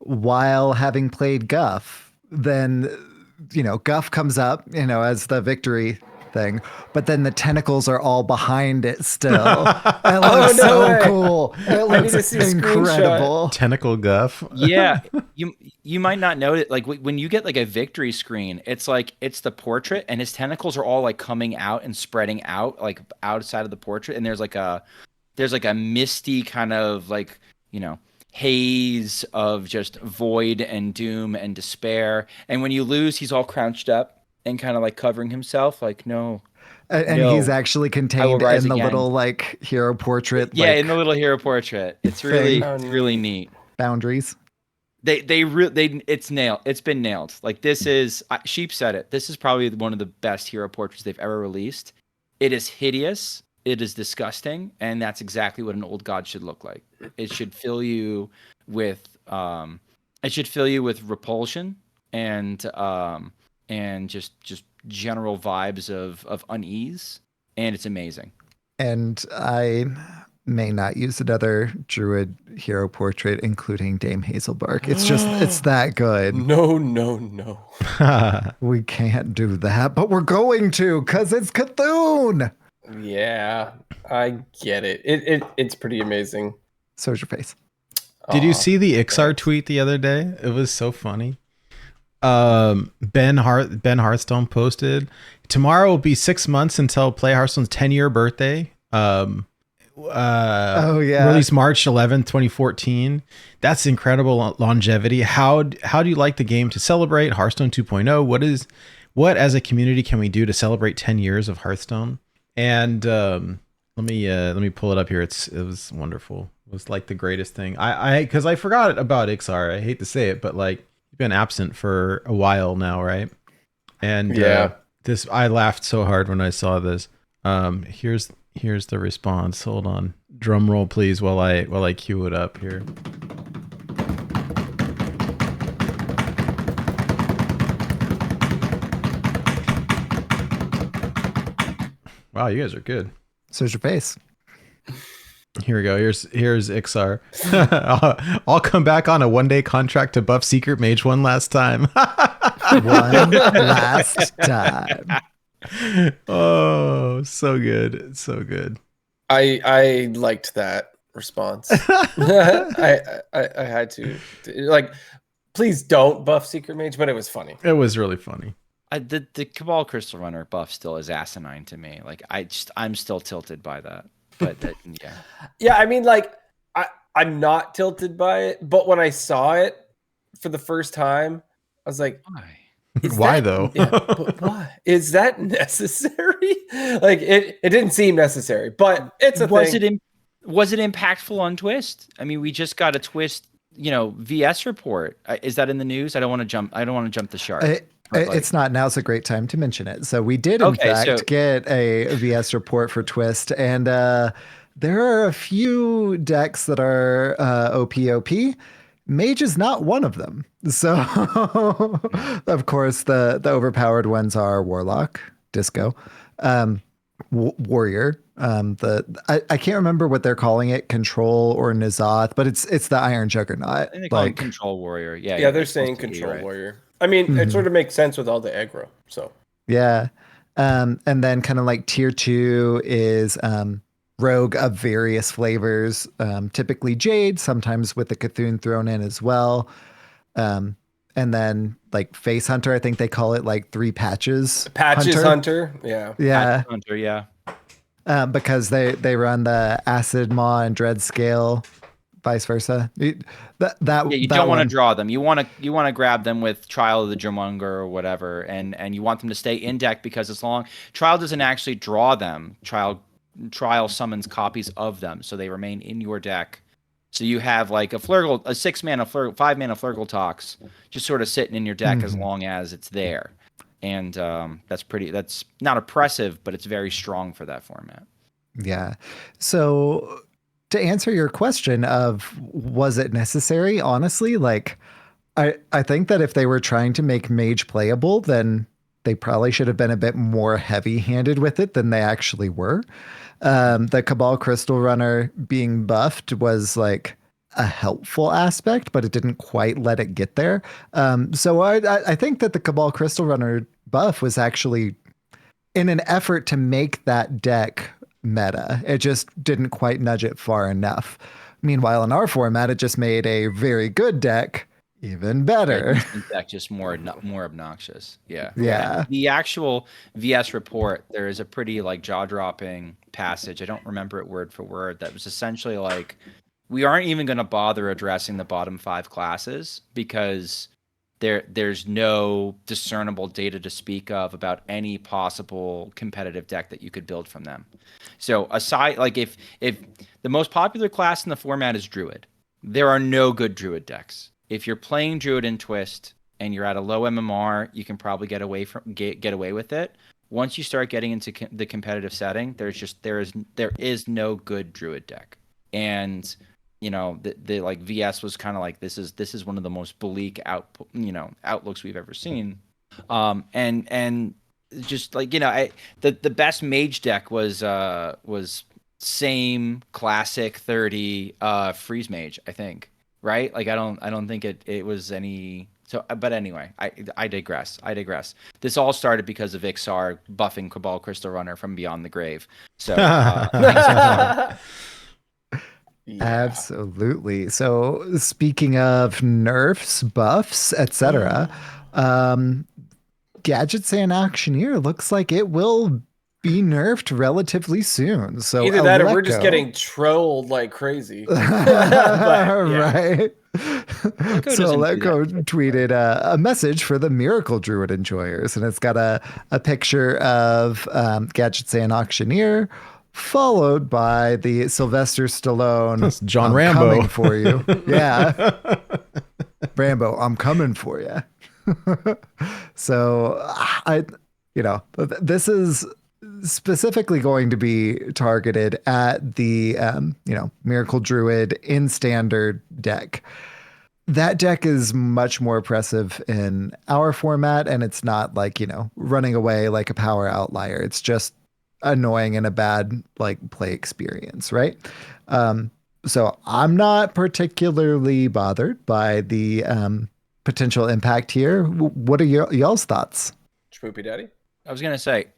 while having played Guff, then, Guff comes up, as the victory thing, but then the tentacles are all behind it still. It looks so cool. It looks incredible. Tentacle Guff. Yeah, you might not know it. Like when you get like a victory screen, it's the portrait, and his tentacles are all like coming out and spreading out like outside of the portrait, and there's like a misty kind of like haze of just void and doom and despair. And when you lose, he's all crouched up and kind of like covering himself, like no. And he's actually contained in the little like hero portrait. Yeah, in the little hero portrait. It's really neat. Boundaries. It's nailed. It's been nailed. Like this is Sheep said it. This is probably one of the best hero portraits they've ever released. It is hideous. It is disgusting, and that's exactly what an old god should look like. It should fill you with repulsion and just general vibes of unease, and it's amazing. And I may not use another druid hero portrait, including Dame Hazelbark. It's that good. No. We can't do that, but we're going to, because it's Cthulhu. Yeah, I get it. It's pretty amazing. So's your face. Did you see the Ixar tweet the other day? It was so funny. Ben Hearthstone posted, tomorrow will be 6 months until Play Hearthstone's 10-year birthday. Released March 11th, 2014. That's incredible longevity. How do you like the game to celebrate Hearthstone 2.0? What as a community can we do to celebrate 10 years of Hearthstone? And let me pull it up here. It was wonderful. It was like the greatest thing. Because I forgot about Ixar. I hate to say it, but like you've been absent for a while now, right? And I laughed so hard when I saw this. Here's the response. Hold on, drum roll please, while I cue it up here. Wow, you guys are good. So's your face. Here we go. Here's Ixar. I'll come back on a 1-day contract to buff Secret Mage one last time. One last time. Oh, so good. So good. I liked that response. I had to like, please don't buff Secret Mage, but it was funny. It was really funny. The Cabal Crystal Runner buff still is asinine to me. Like I'm still tilted by that. But yeah. Yeah, I mean, like I'm not tilted by it, but when I saw it for the first time, I was like, why? Why though? Yeah, but why? Is that necessary? Like it didn't seem necessary, but it's a thing. Was it impactful on Twist? I mean, we just got a Twist, VS report. Is that in the news? I don't want to jump the shark. It's not. Now's a great time to mention it. So we did, in fact, get a VS report for Twist, and there are a few decks that are OP. Mage is not one of them. So, of course, the overpowered ones are Warlock, Disco, Warrior. I can't remember what they're calling it, Control or N'Zoth, but it's the Iron Juggernaut. I think they call it Control Warrior. Yeah, they're saying Control Warrior. I mean, it sort of makes sense with all the aggro. So yeah, and then kind of like tier 2 is Rogue of various flavors, typically Jade, sometimes with the Cthulhu thrown in as well. And then like Face Hunter, I think they call it like 3 patches. Hunter. Yeah. Yeah. Hunter, yeah. Because they run the Acid Maw and Dread Scale, vice versa. You don't want to draw them. You want to grab them with Trial of the Drumonger or whatever, and you want them to stay in deck because as long Trial doesn't actually draw them. Trial summons copies of them, so they remain in your deck. So you have like a 6-mana 5-mana Flurgle Tox just sort of sitting in your deck as long as it's there. And that's not oppressive, but it's very strong for that format. Yeah. So to answer your question of was it necessary, honestly, like I think that if they were trying to make Mage playable, then they probably should have been a bit more heavy-handed with it than they actually were. The Cabal Crystal Runner being buffed was like a helpful aspect, but it didn't quite let it get there. So I think that the Cabal Crystal Runner buff was actually in an effort to make that deck meta. It just didn't quite nudge it far enough. Meanwhile, in our format, it just made a very good deck even better. Deck just more obnoxious. Yeah. Yeah. The actual VS report, there is a pretty like jaw-dropping passage. I don't remember it word for word. That was essentially like, we aren't even going to bother addressing the bottom 5 classes because there's no discernible data to speak of about any possible competitive deck that you could build from them. So aside, like if the most popular class in the format is Druid, there are no good Druid decks. If you're playing Druid in Twist and you're at a low MMR, you can probably get away with it. Once you start getting into the competitive setting, there is no good Druid deck. And the like VS was kind of like, this is one of the most bleak outlooks we've ever seen. And just like, the best mage deck was same classic 30 freeze mage, I think. Right? Like I don't think it was any. So, but anyway, I digress. This all started because of Ixar buffing Cabal Crystal Runner from Beyond the Grave. So Yeah. Absolutely. So speaking of nerfs, buffs, etc., Gadgetzan Auctioneer looks like it will be nerfed relatively soon. So Either that or we're just getting trolled like crazy. But, right. So Electro tweeted a message for the Miracle Druid enjoyers, and it's got a picture of Gadgetzan Auctioneer, followed by the Sylvester Stallone. That's John "I'm Rambo coming for you." Yeah, Rambo, I'm coming for you. So this is specifically going to be targeted at the Miracle Druid in standard deck. That deck is much more oppressive in our format, and it's not like running away like a power outlier. It's just annoying and a bad play experience, right? So I'm not particularly bothered by the potential impact here. What are y'all's thoughts? SchmoopieDaddy? I was gonna say,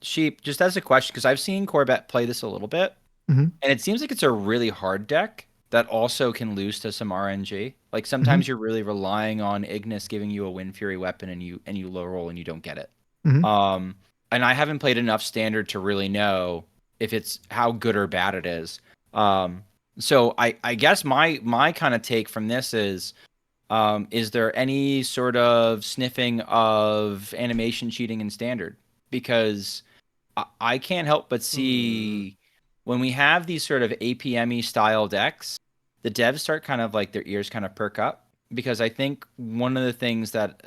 Sheep, just as a question, because I've seen Corbett play this a little bit, and it seems like it's a really hard deck that also can lose to some RNG. Like sometimes you're really relying on Ignis giving you a Wind Fury weapon, and you low roll and you don't get it. And I haven't played enough standard to really know if it's how good or bad it is. So I guess my kind of take from this is there any sort of sniffing of animation cheating in standard? Because I can't help but see when we have these sort of APM-y style decks, the devs start kind of like their ears kind of perk up, because I think one of the things that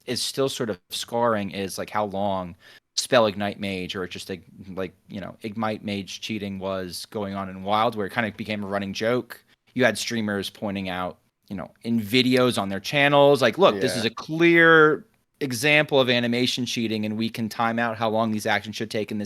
is still sort of scarring is like how long Spell Ignite Mage or just Ignite Mage cheating was going on in Wild, where it kind of became a running joke. You had streamers pointing out, in videos on their channels, like, look, this is a clear example of animation cheating, and we can time out how long these actions should take, and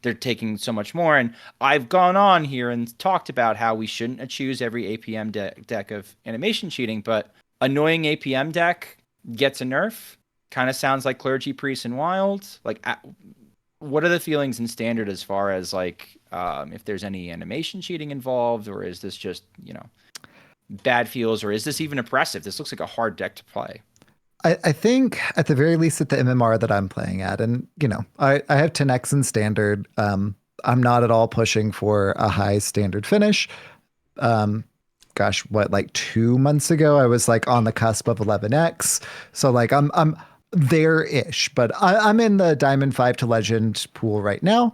they're taking so much more. And I've gone on here and talked about how we shouldn't choose every APM deck of animation cheating, but annoying APM deck gets a nerf. Kind of sounds like Clergy Priest and Wild. Like, what are the feelings in standard as far as if there's any animation cheating involved, or is this just bad feels, or is this even oppressive? This looks like a hard deck to play. I think at the very least at the MMR that I'm playing at, and I have 10x in standard. I'm not at all pushing for a high standard finish. Gosh, what, 2 months ago I was on the cusp of 11x. So I'm there-ish, but I'm in the Diamond 5 to Legend pool right now.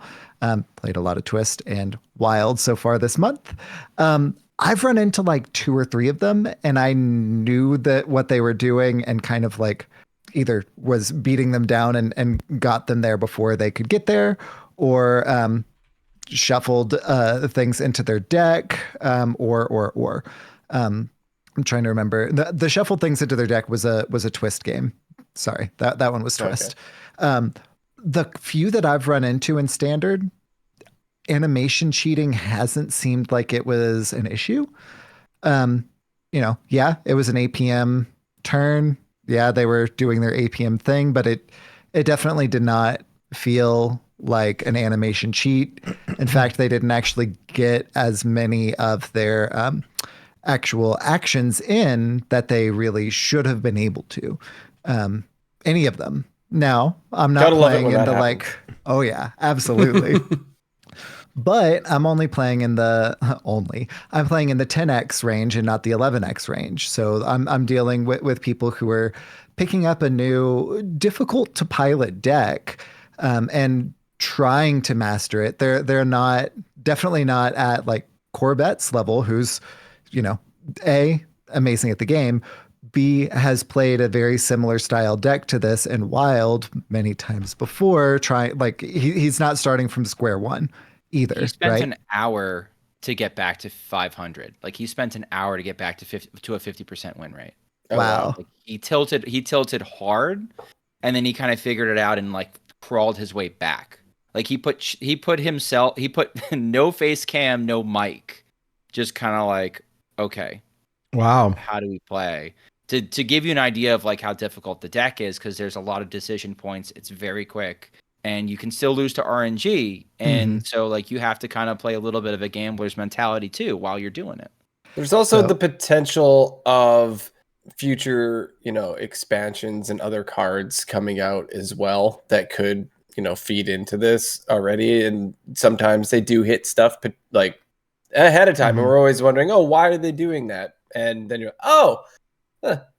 Played a lot of Twist and Wild so far this month. I've run into 2 or 3 of them, and I knew that what they were doing and kind of either was beating them down and got them there before they could get there, or shuffled things into their deck, or I'm trying to remember. The shuffled things into their deck was a Twist game. Sorry, that one was Twist. Okay. The few that I've run into in standard, animation cheating hasn't seemed like it was an issue. Yeah, it was an APM turn. Yeah, they were doing their APM thing, but it definitely did not feel like an animation cheat. In fact, they didn't actually get as many of their actual actions in that they really should have been able to. Any of them. Now, I'm not Gotta love it playing when that into happens. oh yeah, absolutely. But I'm only playing in the I'm playing in the 10x range and not the 11x range. So I'm dealing with people who are picking up a new difficult to pilot deck and trying to master it. They're not definitely not at like Corvette's level, who's A, amazing at the game. B, has played a very similar style deck to this in Wild many times before. He's not starting from square one either, He spent right? an hour to get back to 500. Like he spent an hour to get back to a 50% win rate. Oh, Wow. Like he tilted hard, and then he kind of figured it out and like crawled his way back. Like he put no face cam, no mic, just kind of like, okay, Wow. how do we play? To give you an idea of like how difficult the deck is, because there's a lot of decision points. It's very quick, and you can still lose to RNG. And so like you have to kind of play a little bit of a gambler's mentality too while you're doing it. There's also So- the potential of future, expansions and other cards coming out as well that could, feed into this already. And sometimes they do hit stuff like ahead of time, and we're always wondering, oh, why are they doing that? And then you're,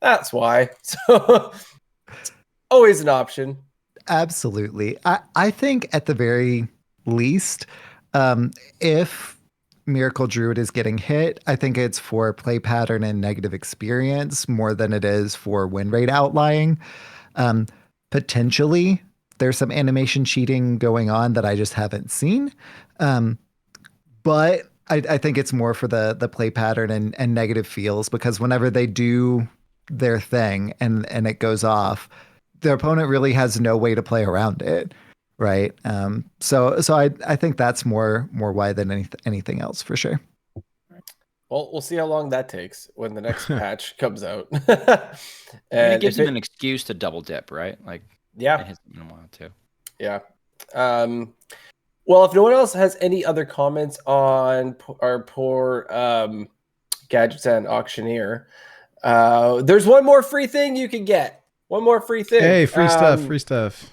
that's why. So always an option. Absolutely. I think at the very least, if Miracle Druid is getting hit, I think it's for play pattern and negative experience more than it is for win rate outlying. Potentially, there's some animation cheating going on that I just haven't seen. But I think it's more for the play pattern and negative feels, because whenever they do their thing and it goes off, their opponent really has no way to play around it, right? So I think that's more why than anything else for sure. Well, we'll see how long that takes when the next patch comes out. And it gives if him an excuse to double dip, right? Like yeah, it has been a while too. yeah. Well, if no one else has any other comments on our poor Gadgetzan Auctioneer, there's one more free thing you can get. One more free thing. Hey, free stuff.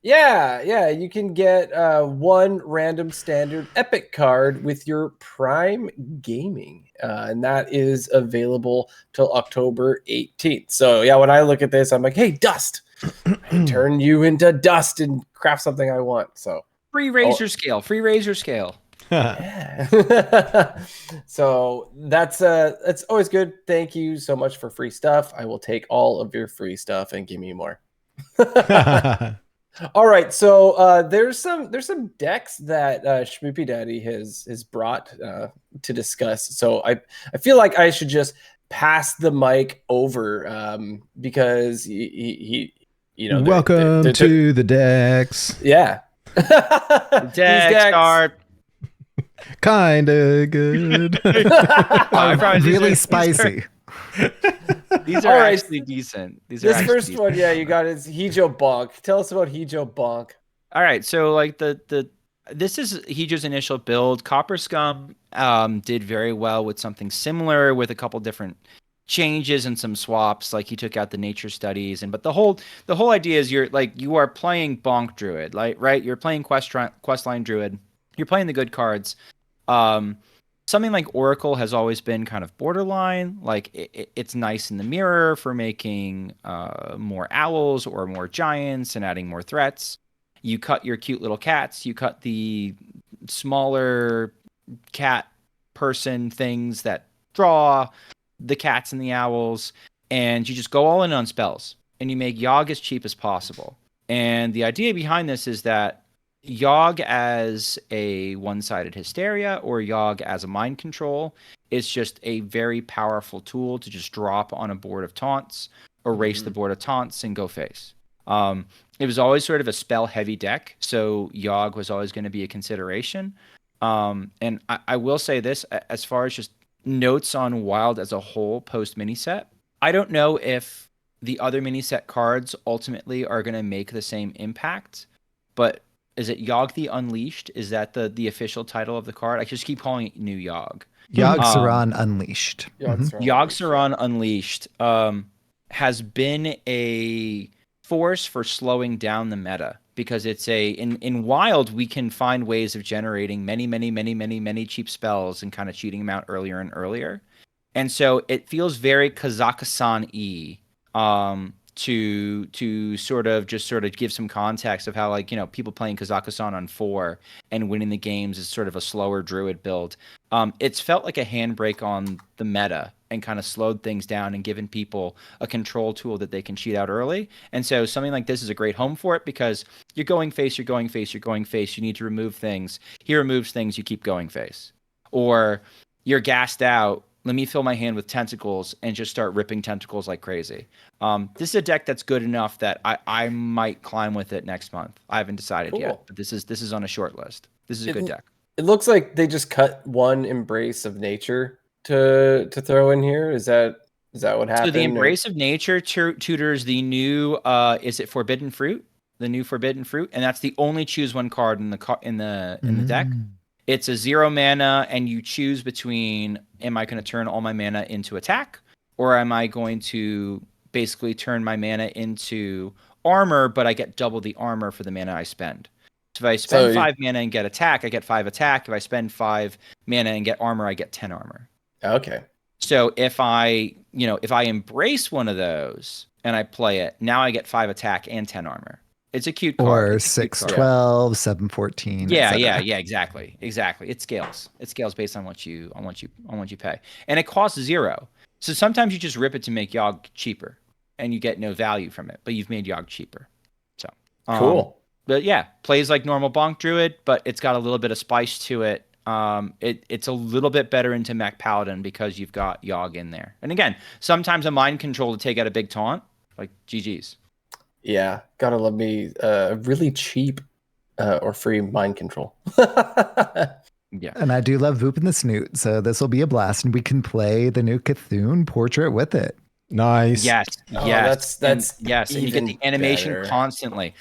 Yeah, you can get one random standard epic card with your Prime Gaming, and that is available till October 18th. So yeah, when I look at this, I'm like, hey, dust, I turn you into dust and craft something I want. So Free razor scale. yeah. So that's always good. Thank you so much for free stuff. I will take all of your free stuff and give me more. All right, so there's some decks that SchmoopieDaddy has brought to discuss. So I feel like I should just pass the mic over because he welcome to the decks. Yeah. Decks are Kinda good. Really spicy. These are All right. actually decent. These are This actually first decent. one, yeah, you got is Hijo Bonk. Tell us about Hijo Bonk. All right, so like this is Hedra's initial build. Copper Scum did very well with something similar with a couple different changes and some swaps. Like he took out the nature studies, but the whole idea is you are playing Bonk Druid, like right? You're playing Questline Druid. You're playing the good cards. Something like Oracle has always been kind of borderline. Like it's nice in the mirror for making more owls or more giants and adding more threats. You cut your cute little cats. You cut the smaller cat person things that draw the cats and the owls, and you just go all in on spells. And you make Yogg as cheap as possible. And the idea behind this is that Yogg as a one-sided hysteria or Yogg as a mind control is just a very powerful tool to just drop on a board of taunts, erase the board of taunts, and go face. It was always sort of a spell-heavy deck, so Yogg was always going to be a consideration. And I will say this, as far as just notes on Wild as a whole post mini set. I don't know if the other mini set cards ultimately are going to make the same impact, but is it Yogg the Unleashed? Is that the official title of the card? I just keep calling it New Yogg. Yogg-Saron Unleashed. Yogg-Saron Unleashed has been a force for slowing down the meta, because it's in Wild we can find ways of generating many cheap spells and kind of cheating them out earlier and earlier. And so it feels very Kazakhstan-y to sort of give some context of how, like, you know, people playing Kazakhstan on 4 and winning the games is sort of a slower druid build. It's felt like a handbrake on the meta and kind of slowed things down and given people a control tool that they can cheat out early. And so something like this is a great home for it, because you're going face, you need to remove things. He removes things, you keep going face. Or you're gassed out, let me fill my hand with tentacles and just start ripping tentacles like crazy. This is a deck that's good enough that I might climb with it next month. I haven't decided yet, but this is on a short list. This is a good deck. It looks like they just cut one Embrace of Nature to throw in here. Is that what happened? So the Embrace of Nature tutors the new is it Forbidden Fruit? The new Forbidden Fruit, and that's the only choose one card in the deck. It's a 0 mana, and you choose between, am I going to turn all my mana into attack, or am I going to basically turn my mana into armor, but I get double the armor for the mana I spend. So if I spend 5 mana and get attack, I get 5 attack. If I spend 5 mana and get armor, I get 10 armor. Okay. So if I embrace one of those and I play it, now I get 5 attack and 10 armor. It's a cute card. Or 6/12, 7/14. Yeah, exactly. It scales. It scales based on what you pay, and it costs 0. So sometimes you just rip it to make Yogg cheaper, and you get no value from it, but you've made Yogg cheaper. So cool. But yeah, plays like normal Bonk Druid, but it's got a little bit of spice to it. It's a little bit better into Mech Paladin because you've got Yogg in there. And again, sometimes a mind control to take out a big taunt, like GG's. Yeah, gotta love me really cheap or free mind control. Yeah. And I do love Voop in the Snoot, so this will be a blast, and we can play the new Cthulhu portrait with it. Nice. Yes. That's yes, and you get the animation better. Constantly.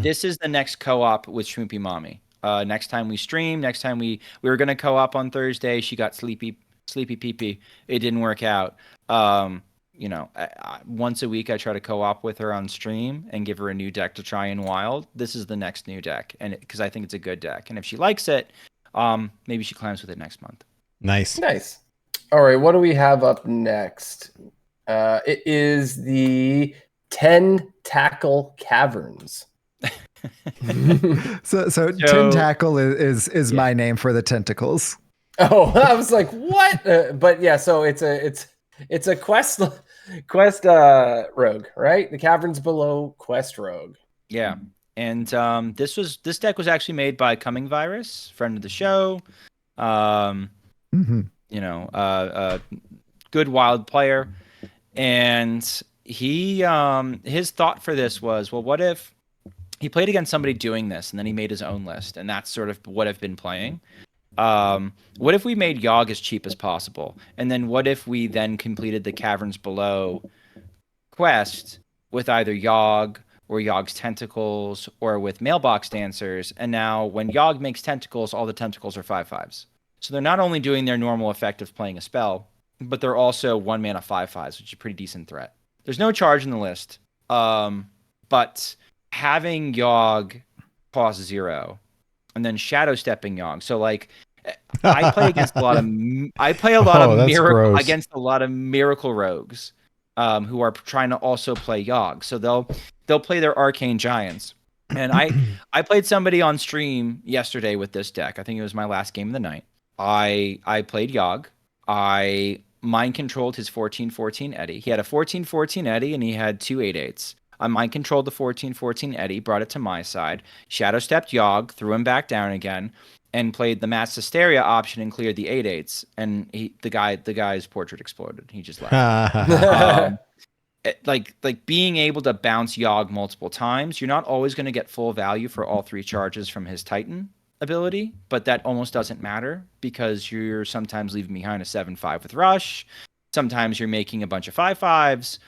This is the next co-op with Shmoopie Mommy. Next time we stream, we were gonna co-op on Thursday. She got sleepy pee-pee. It didn't work out. You know, once a week I try to co-op with her on stream and give her a new deck to try in Wild. This is the next new deck, and because I think it's a good deck, and if she likes it, maybe she climbs with it next month. Nice. All right, what do we have up next? It is the 10 Tackle Caverns. So Tentacle is my name for the tentacles. Oh, I was like, what? But yeah, so it's a quest rogue, right? The Caverns Below quest rogue. Yeah, and this deck was actually made by Coming Virus, friend of the show. You know, good Wild player, and he his thought for this was, well, what if he played against somebody doing this, and then he made his own list, and that's sort of what I've been playing. What if we made Yogg as cheap as possible? And then what if we then completed the Caverns Below quest with either Yogg or Yogg's tentacles or with mailbox dancers? And now when Yogg makes tentacles, all the tentacles are 5/5s. So they're not only doing their normal effect of playing a spell, but they're also 1 mana 5/5s, which is a pretty decent threat. There's no charge in the list. But having Yogg cost 0 and then shadow stepping Yogg. So like I play against a lot of against a lot of miracle rogues who are trying to also play Yogg. So they'll play their arcane giants. And I played somebody on stream yesterday with this deck. I think it was my last game of the night. I played Yogg. I mind controlled his 14/14 Eddie. He had a 14/14 Eddie and he had 2 8/8s. I mind controlled the 14/14 Eddie, brought it to my side, shadow stepped Yogg, threw him back down again, and played the Mass Hysteria option and cleared the 8/8s. And the guy's portrait exploded. He just left. Like being able to bounce Yogg multiple times, you're not always going to get full value for all 3 charges from his Titan. ability, but that almost doesn't matter because you're sometimes leaving behind a 7/5 with Rush. Sometimes you're making a bunch of 5/5s.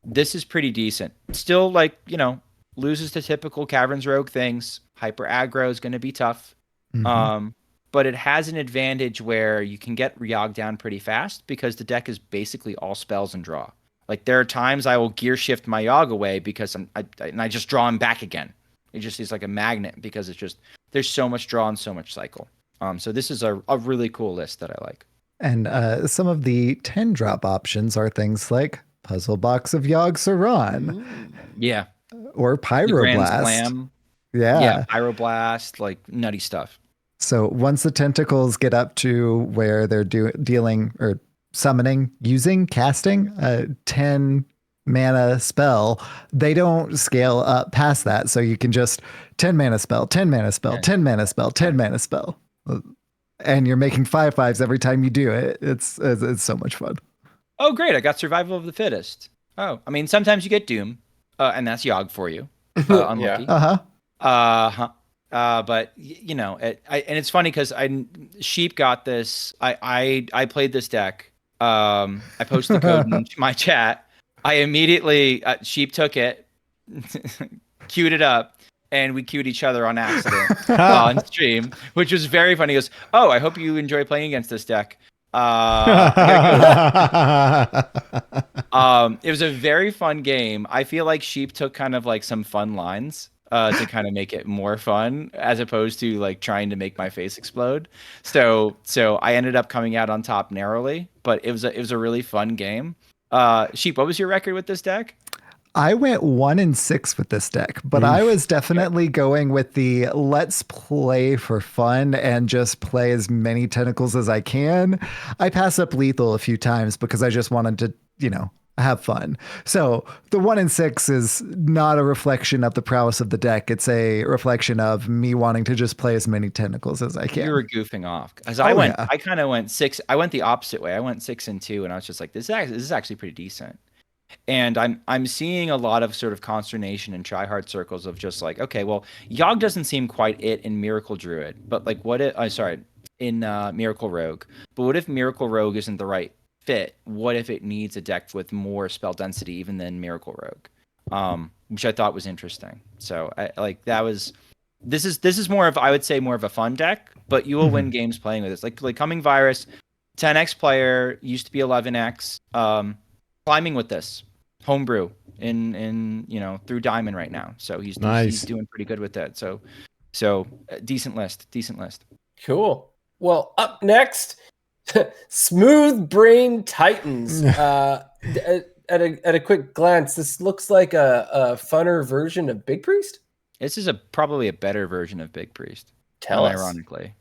This is pretty decent. Still, like, loses to typical Caverns Rogue things. Hyper aggro is going to be tough. But it has an advantage where you can get Ryog down pretty fast because the deck is basically all spells and draw. Like, there are times I will gear shift my Yogg away because I just draw him back again. It just is like a magnet because it's just there's so much draw and so much cycle. So this is a really cool list that I like. And some of the 10-drop options are things like Puzzle Box of Yogg Saron. Yeah. Or Pyroblast. Slam. Yeah. Pyroblast, like nutty stuff. So once the tentacles get up to where they're dealing or summoning, casting a 10 mana spell, they don't scale up past that. So you can just 10 mana spell, 10 mana spell, 10 mana spell, 10 mana spell. And you're making 5/5s every time you do it. It's so much fun. Oh, great. I got Survival of the Fittest. Oh, I mean, sometimes you get Doom, and that's Yogg for you. Unlucky. But and it's funny because Sheep got this. I played this deck. I posted the code in my chat. I immediately Sheep took it, queued it up, and we queued each other on accident on stream, which was very funny. He goes, "Oh, I hope you enjoy playing against this deck." It was a very fun game. I feel like Sheep took kind of like some fun lines to kind of make it more fun, as opposed to like trying to make my face explode. So I ended up coming out on top narrowly, but it was a really fun game. Sheep, what was your record with this deck? I went 1-6 with this deck, but I was definitely going with the let's play for fun and just play as many tentacles as I can. I passed up lethal a few times because I just wanted to, have fun. So the 1-6 is not a reflection of the prowess of the deck. It's a reflection of me wanting to just play as many tentacles as I can. You were goofing off. As I kind of went 6. I went the opposite way. I went 6-2, and I was just like, this is actually pretty decent. And I'm seeing a lot of sort of consternation in tryhard circles of just like, okay, well, Yogg doesn't seem quite it in Miracle Druid, but like in Miracle Rogue. But what if Miracle Rogue isn't the right fit? What if it needs a deck with more spell density even than Miracle Rogue? Which I thought was interesting. So this is more of, I would say, more of a fun deck, but you will win games playing with this. Like Coming Virus, 10x player, used to be 11x. Climbing with this homebrew in through Diamond right now, so he's doing pretty good with that. So decent list. Cool. Well, up next, Smooth Brain Titans. At a quick glance, this looks like a funner version of Big Priest. This is probably a better version of Big Priest. Unironically.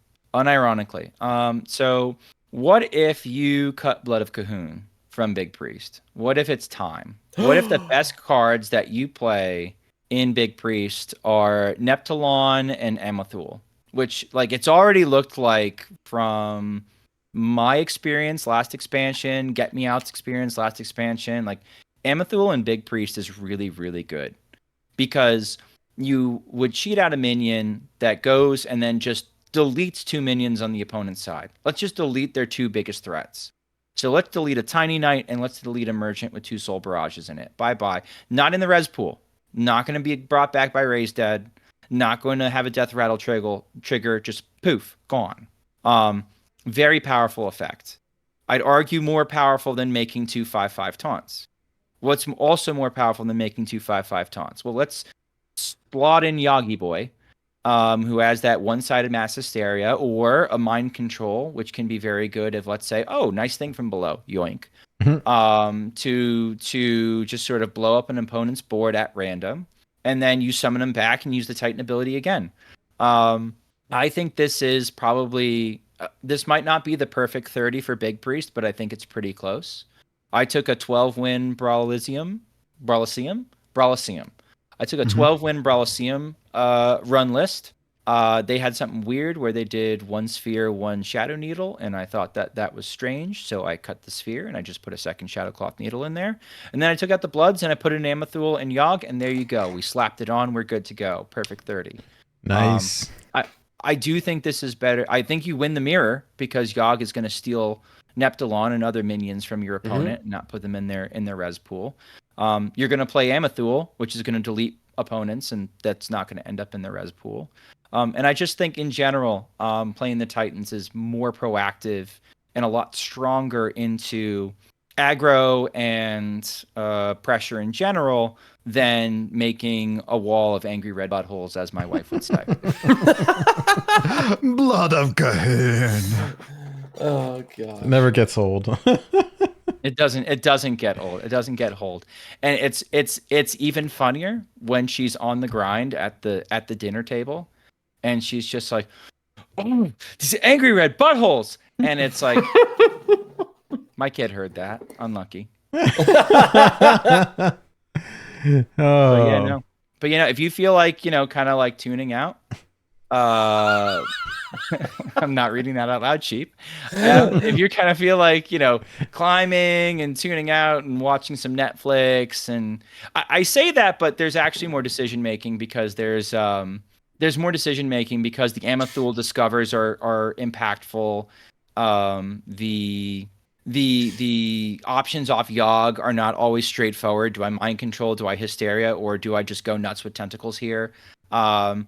So what if you cut Blood of Cahoon from Big Priest? What if it's time? What if the best cards that you play in Big Priest are Neptulon and Amathul? Which, like, it's already looked like from my experience last expansion, Get Me Out's experience last expansion, like Amathul and Big Priest is really, really good because you would cheat out a minion that goes and then just deletes 2 minions on the opponent's side. Let's just delete their 2 biggest threats. So let's delete a Tiny Knight and let's delete a Merchant with 2 Soul Barrages in it. Bye-bye. Not in the res pool. Not going to be brought back by Raise Dead. Not going to have a Death Rattle trigger. Just poof, gone. Very powerful effect. I'd argue more powerful than making 2 5/5 taunts. What's also more powerful than making 2 5/5 taunts? Well, let's slot in Yagi Boy, who has that one-sided mass hysteria, or a mind control, which can be very good if, let's say, oh, nice thing from below, yoink, to just sort of blow up an opponent's board at random, and then you summon them back and use the Titan ability again. I think this is probably, this might not be the perfect 30 for Big Priest, but I think it's pretty close. I took a 12-win Brawlicium. I took a 12-win Brawlicium run list. They had something weird where they did 1 sphere, 1 Shadow Needle, and I thought that was strange, so I cut the sphere and I just put a second Shadow Cloth Needle in there. And then I took out the Bloods and I put in Amathul and Yogg, and there you go. We slapped it on. We're good to go. Perfect 30. Nice. I do think this is better. I think you win the mirror because Yogg is going to steal Neptulon and other minions from your opponent and not put them in their res pool. You're going to play Amathul, which is going to delete opponents, and that's not going to end up in the res pool. And I just think in general, playing the Titans is more proactive and a lot stronger into aggro and pressure in general than making a wall of angry red buttholes, as my wife would say. Blood of Cain. Oh god. It never gets old. It doesn't get old. It doesn't get old. And it's even funnier when she's on the grind at the dinner table and she's just like, oh, these angry red buttholes. And it's like, my kid heard that. Unlucky. Oh. But yeah, no. But if you feel like, kind of like tuning out, I'm not reading that out loud, sheep. If you kind of feel like, climbing and tuning out and watching some Netflix, and I say that, but there's actually more decision making because there's more decision making because the Amathul discovers are impactful. The options off Yogg are not always straightforward. Do I mind control? Do I hysteria? Or do I just go nuts with tentacles here? There are,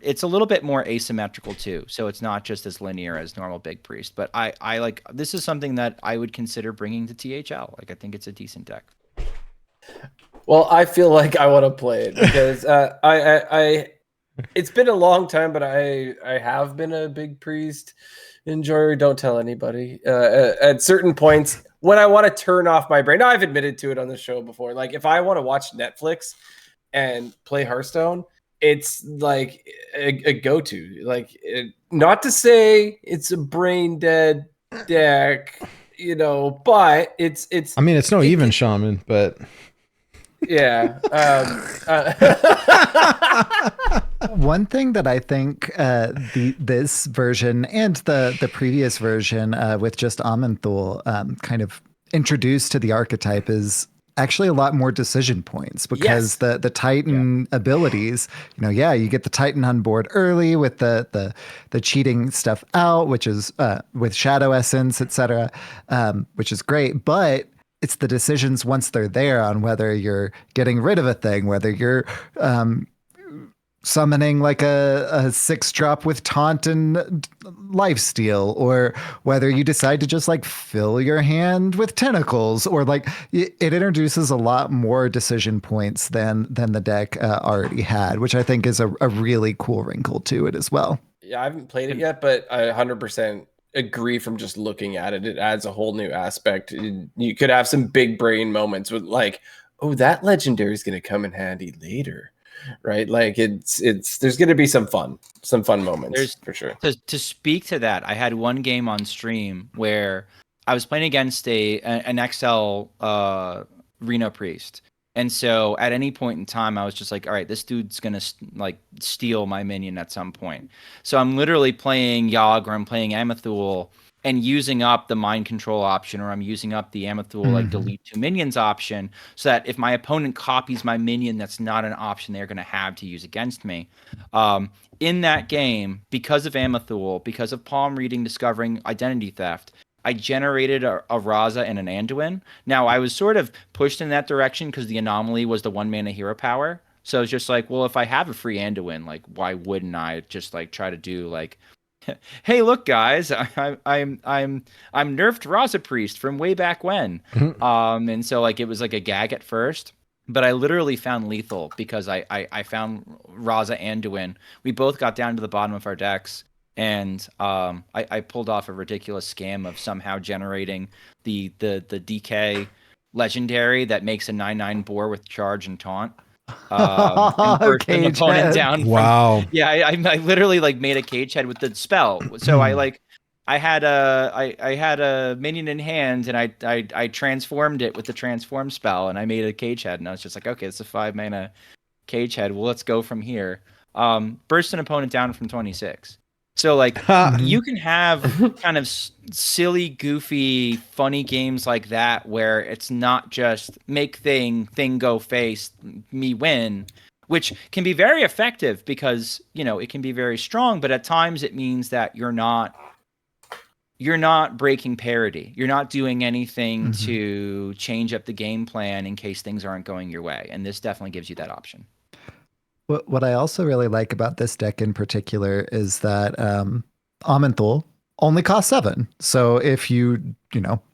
it's a little bit more asymmetrical too. So it's not just as linear as normal Big Priest, but I like, this is something that I would consider bringing to THL. Like, I think it's a decent deck. Well, I feel like I want to play it because I it's been a long time, but I have been a Big Priest enjoyer. Don't tell anybody. At certain points when I want to turn off my brain, now, I've admitted to it on the show before. Like if I want to watch Netflix and play Hearthstone, it's like a go-to. Like not to say it's a brain dead deck, but it's. I mean, it's no even shaman, but yeah. One thing that I think this version and the previous version with just Amanthul kind of introduced to the archetype is actually a lot more decision points because the Titan abilities, you get the Titan on board early with the cheating stuff out, which is with Shadow Essence, etc., which is great, but it's the decisions once they're there on whether you're getting rid of a thing, whether you're summoning like a 6-drop with taunt and lifesteal, or whether you decide to just like fill your hand with tentacles, or like it introduces a lot more decision points than the deck already had, which I think is a really cool wrinkle to it as well. Yeah, I haven't played it yet, but I 100% agree from just looking at it. It adds a whole new aspect. You could have some big brain moments with like, oh, that legendary is going to come in handy later. Right, like it's there's going to be some fun moments for sure. To speak to that, I had one game on stream where I was playing against an XL Reno Priest, and so at any point in time, I was just like, all right, this dude's gonna like steal my minion at some point. So I'm literally playing Yogg or I'm playing Amathul and using up the mind control option, or I'm using up the Amathul like delete 2 minions option, so that if my opponent copies my minion, that's not an option they're going to have to use against me. In that game, because of Amathul, because of palm reading, discovering identity theft, I generated a Raza and an Anduin. Now, I was sort of pushed in that direction because the anomaly was the 1-mana hero power. So it's just like, well, if I have a free Anduin, like, why wouldn't I just like try to do like, hey, look, guys, I'm nerfed Raza Priest from way back when. And so like it was like a gag at first, but I literally found lethal because I found Raza Anduin. We both got down to the bottom of our decks, and I pulled off a ridiculous scam of somehow generating the DK legendary that makes a 9/9 boar with charge and taunt. And burst an opponent down. Wow. I literally like made a cage head with the spell. So I had a minion in hand, and I transformed it with the transform spell, and I made a cage head, and I was just like, okay, it's a 5-mana cage head. Well, let's go from here. Burst an opponent down from 26. So like you can have kind of silly, goofy, funny games like that where it's not just make thing go face, me win. which can be very effective because, it can be very strong, but at times it means that you're not breaking parity. You're not doing anything to change up the game plan in case things aren't going your way. And this definitely gives you that option. What I also really like about this deck in particular is that Amenthul only costs 7. So if you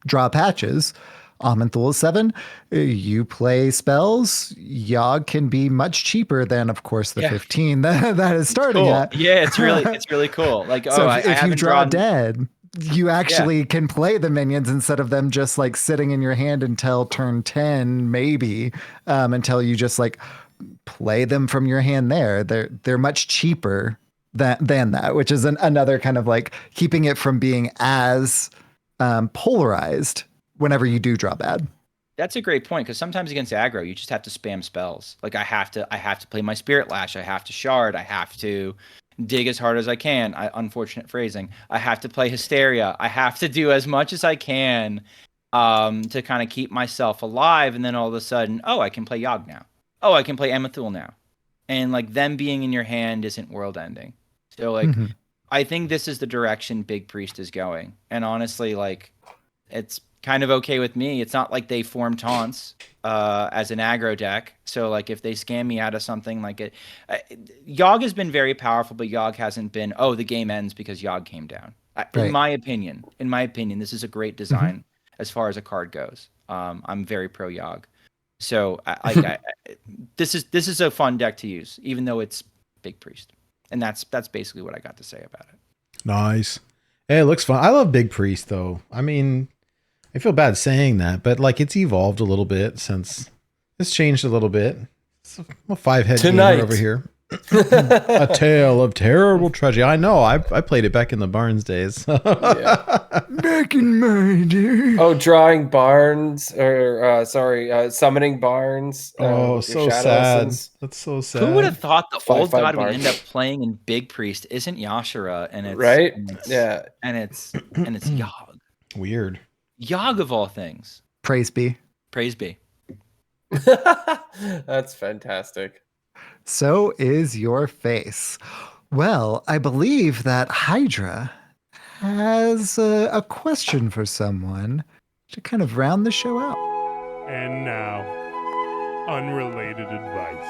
draw patches, Amenthul is 7. You play spells, Yogg can be much cheaper than, of course, the 15 that is starting Cool. at. Yeah, it's really cool. Like, so if you haven't draw drawn... dead, you actually can play the minions instead of them just like sitting in your hand until turn 10, maybe, until you just like play them from your hand there. They're much cheaper than that, which is another kind of like keeping it from being as polarized whenever you do draw bad. That's a great point, because sometimes against aggro, you just have to spam spells. Like I have to play my Spirit Lash, I have to shard, I have to dig as hard as I can. Unfortunate phrasing. I have to play Hysteria. I have to do as much as I can to kind of keep myself alive, and then all of a sudden, I can play Yogg now. I can play Amenthul now. And like them being in your hand isn't world ending. So like I think this is the direction Big Priest is going. And honestly, like it's kind of okay with me. It's not like they form taunts as an aggro deck. So like if they scam me out of something like it, Yogg has been very powerful, but Yogg hasn't been, the game ends because Yogg came down. In my opinion, this is a great design as far as a card goes. I'm very pro Yogg. So this is a fun deck to use, even though it's Big Priest. And that's basically what I got to say about it. Nice. Hey, it looks fun. I love Big Priest though. I mean, I feel bad saying that, but like it's evolved a little bit since it's changed a little bit. It's a 5-head gamer over here. A tale of terrible tragedy. I know. I played it back in the Barnes days. Back in my day. Drawing Barnes, or summoning Barnes. So sad. That's so sad. Who would have thought the old god Barnes. would end up playing in Big Priest isn't Yashara, and it's right? and it's Yogg. Weird. Yogg of all things. Praise be. Praise be. That's fantastic. So is your face. Well, I believe that Hydra has a question for someone to kind of round the show out. And now, unrelated advice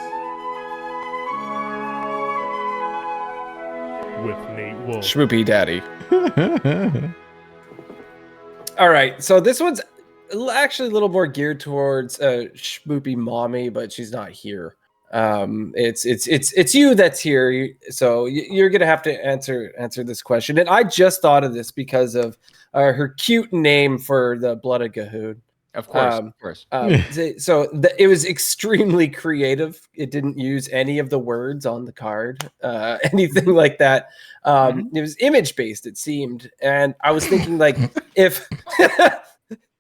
with Nate Wolf. SchmoopieDaddy. All right, so this one's actually a little more geared towards Schmoopie Mommy, but she's not here. It's you that's here, so you're gonna have to answer this question. And I just thought of this because of her cute name for the Blood of Gahood. Of course. It was extremely creative. It didn't use any of the words on the card, anything like that. It was image based, it seemed, and I was thinking like if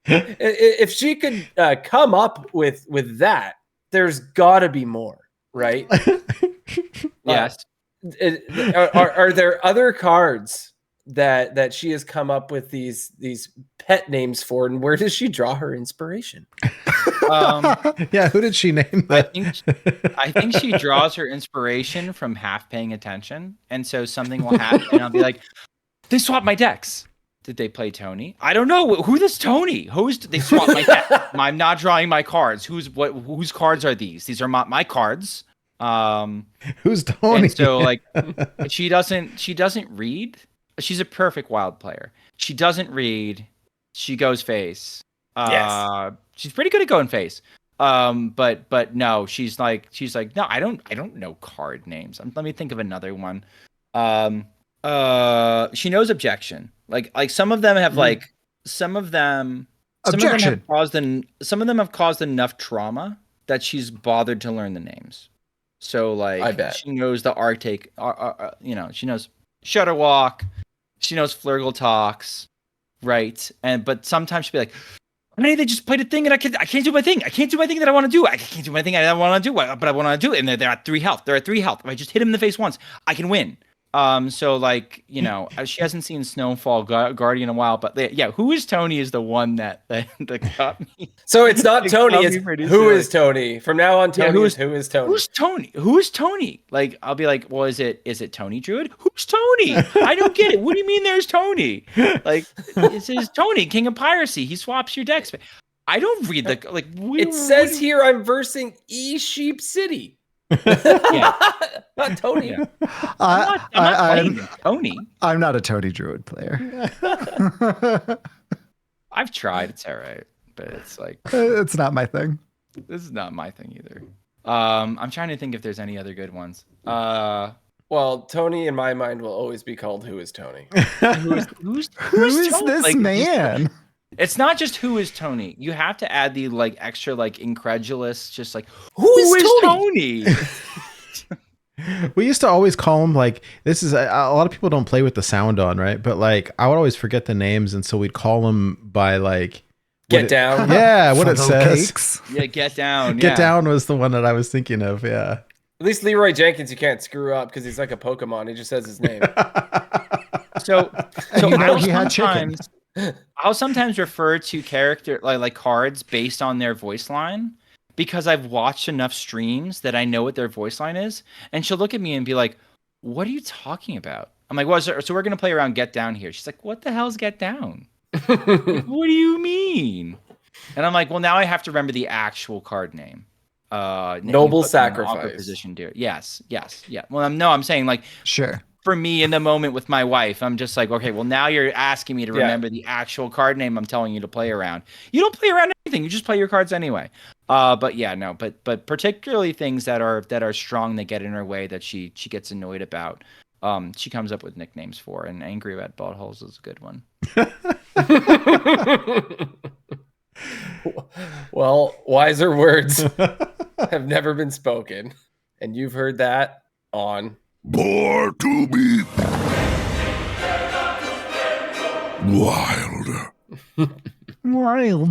if she could come up with that, there's got to be more, right? Yes. Are there other cards that she has come up with these pet names for, and where does she draw her inspiration? Yeah, who did she name that? I think she draws her inspiration from half paying attention, and so something will happen, and I'll be like, "They swapped my decks. Did they play Tony? I don't know. Who is Tony? They swapped my deck. I'm not drawing my cards. Whose cards are these? These are my cards. Who's Tony? And so like she doesn't read. She's a perfect wild player. She doesn't read. She goes face. Yes. She's pretty good at going face. But no, she's like, no, I don't know card names. Let me think of another one. She knows objection. Like some of them have some of them have caused enough trauma that she's bothered to learn the names. So like I bet she knows the Arctic, she knows Shudderwalk, she knows Flurgle Talks, right? But sometimes she'll be like, "Hey, they just played a thing and I can't do my thing. I can't do my thing that I want to do. I can't do my thing I want to do, but I want to do it." And they're at 3 health. They're at 3 health. If I just hit him in the face once, I can win. So like, she hasn't seen Snowfall Guardian in a while, but yeah, Who is Tony is the one that got me. So it's not It Tony, got it's me pretty who silly. is Tony. From now on, Tony who is is- who is Tony. Who's Tony? Who is Tony? Like, I'll be like, well, is it Tony Druid? Who's Tony? I don't get it. What do you mean there's Tony? Like, it says Tony, King of Piracy. He swaps your decks. I don't read the like. It says here I'm versing Sheep City. Yeah. Not Tony. Yeah. I'm not playing Tony. I'm not a Tony Druid player. I've tried. It's all right, but it's like It's not my thing. this is not my thing either. I'm trying to think if there's any other good ones. Well, Tony in my mind will always be called Who is Tony. Who Who is is Tony? this Like, man? It's not just who is Tony. You have to add the like extra like incredulous, just like Who is Tony? We used to always call them like this is a lot of people don't play with the sound on, right? But like I would always forget the names, and so we'd call them by like Get down. Yeah, what it Funnel says. cakes. Yeah, Get Down. Get Yeah. down was the one that I was thinking of. Yeah. At least Leroy Jenkins, you can't screw up because he's like a Pokemon. He just says his name. So You know, I'll he had chicken. I'll sometimes refer to character like cards based on their voice line because I've watched enough streams that I know what their voice line is, and she'll look at me and be like, "What are you talking about?" I'm like, "Well, so we're gonna play around Get Down here." She's like, "What the hell's Get Down? Like, what do you mean?" And I'm like, "Well, now I have to remember the actual card name." Noble put them in an awkward Sacrifice. Position, dear. Yes. Yeah. Well, I'm saying like Sure. for me in the moment with my wife, I'm just like, okay, well now you're asking me to Yeah. remember the actual card name I'm telling you to play around. You don't play around anything. You just play your cards anyway. But yeah, no, but particularly things that are strong that get in her way that she gets annoyed about. She comes up with nicknames for, and Angry Red Buttholes is a good one. Well, wiser words have never been spoken. And you've heard that on Born to be wild. Wild.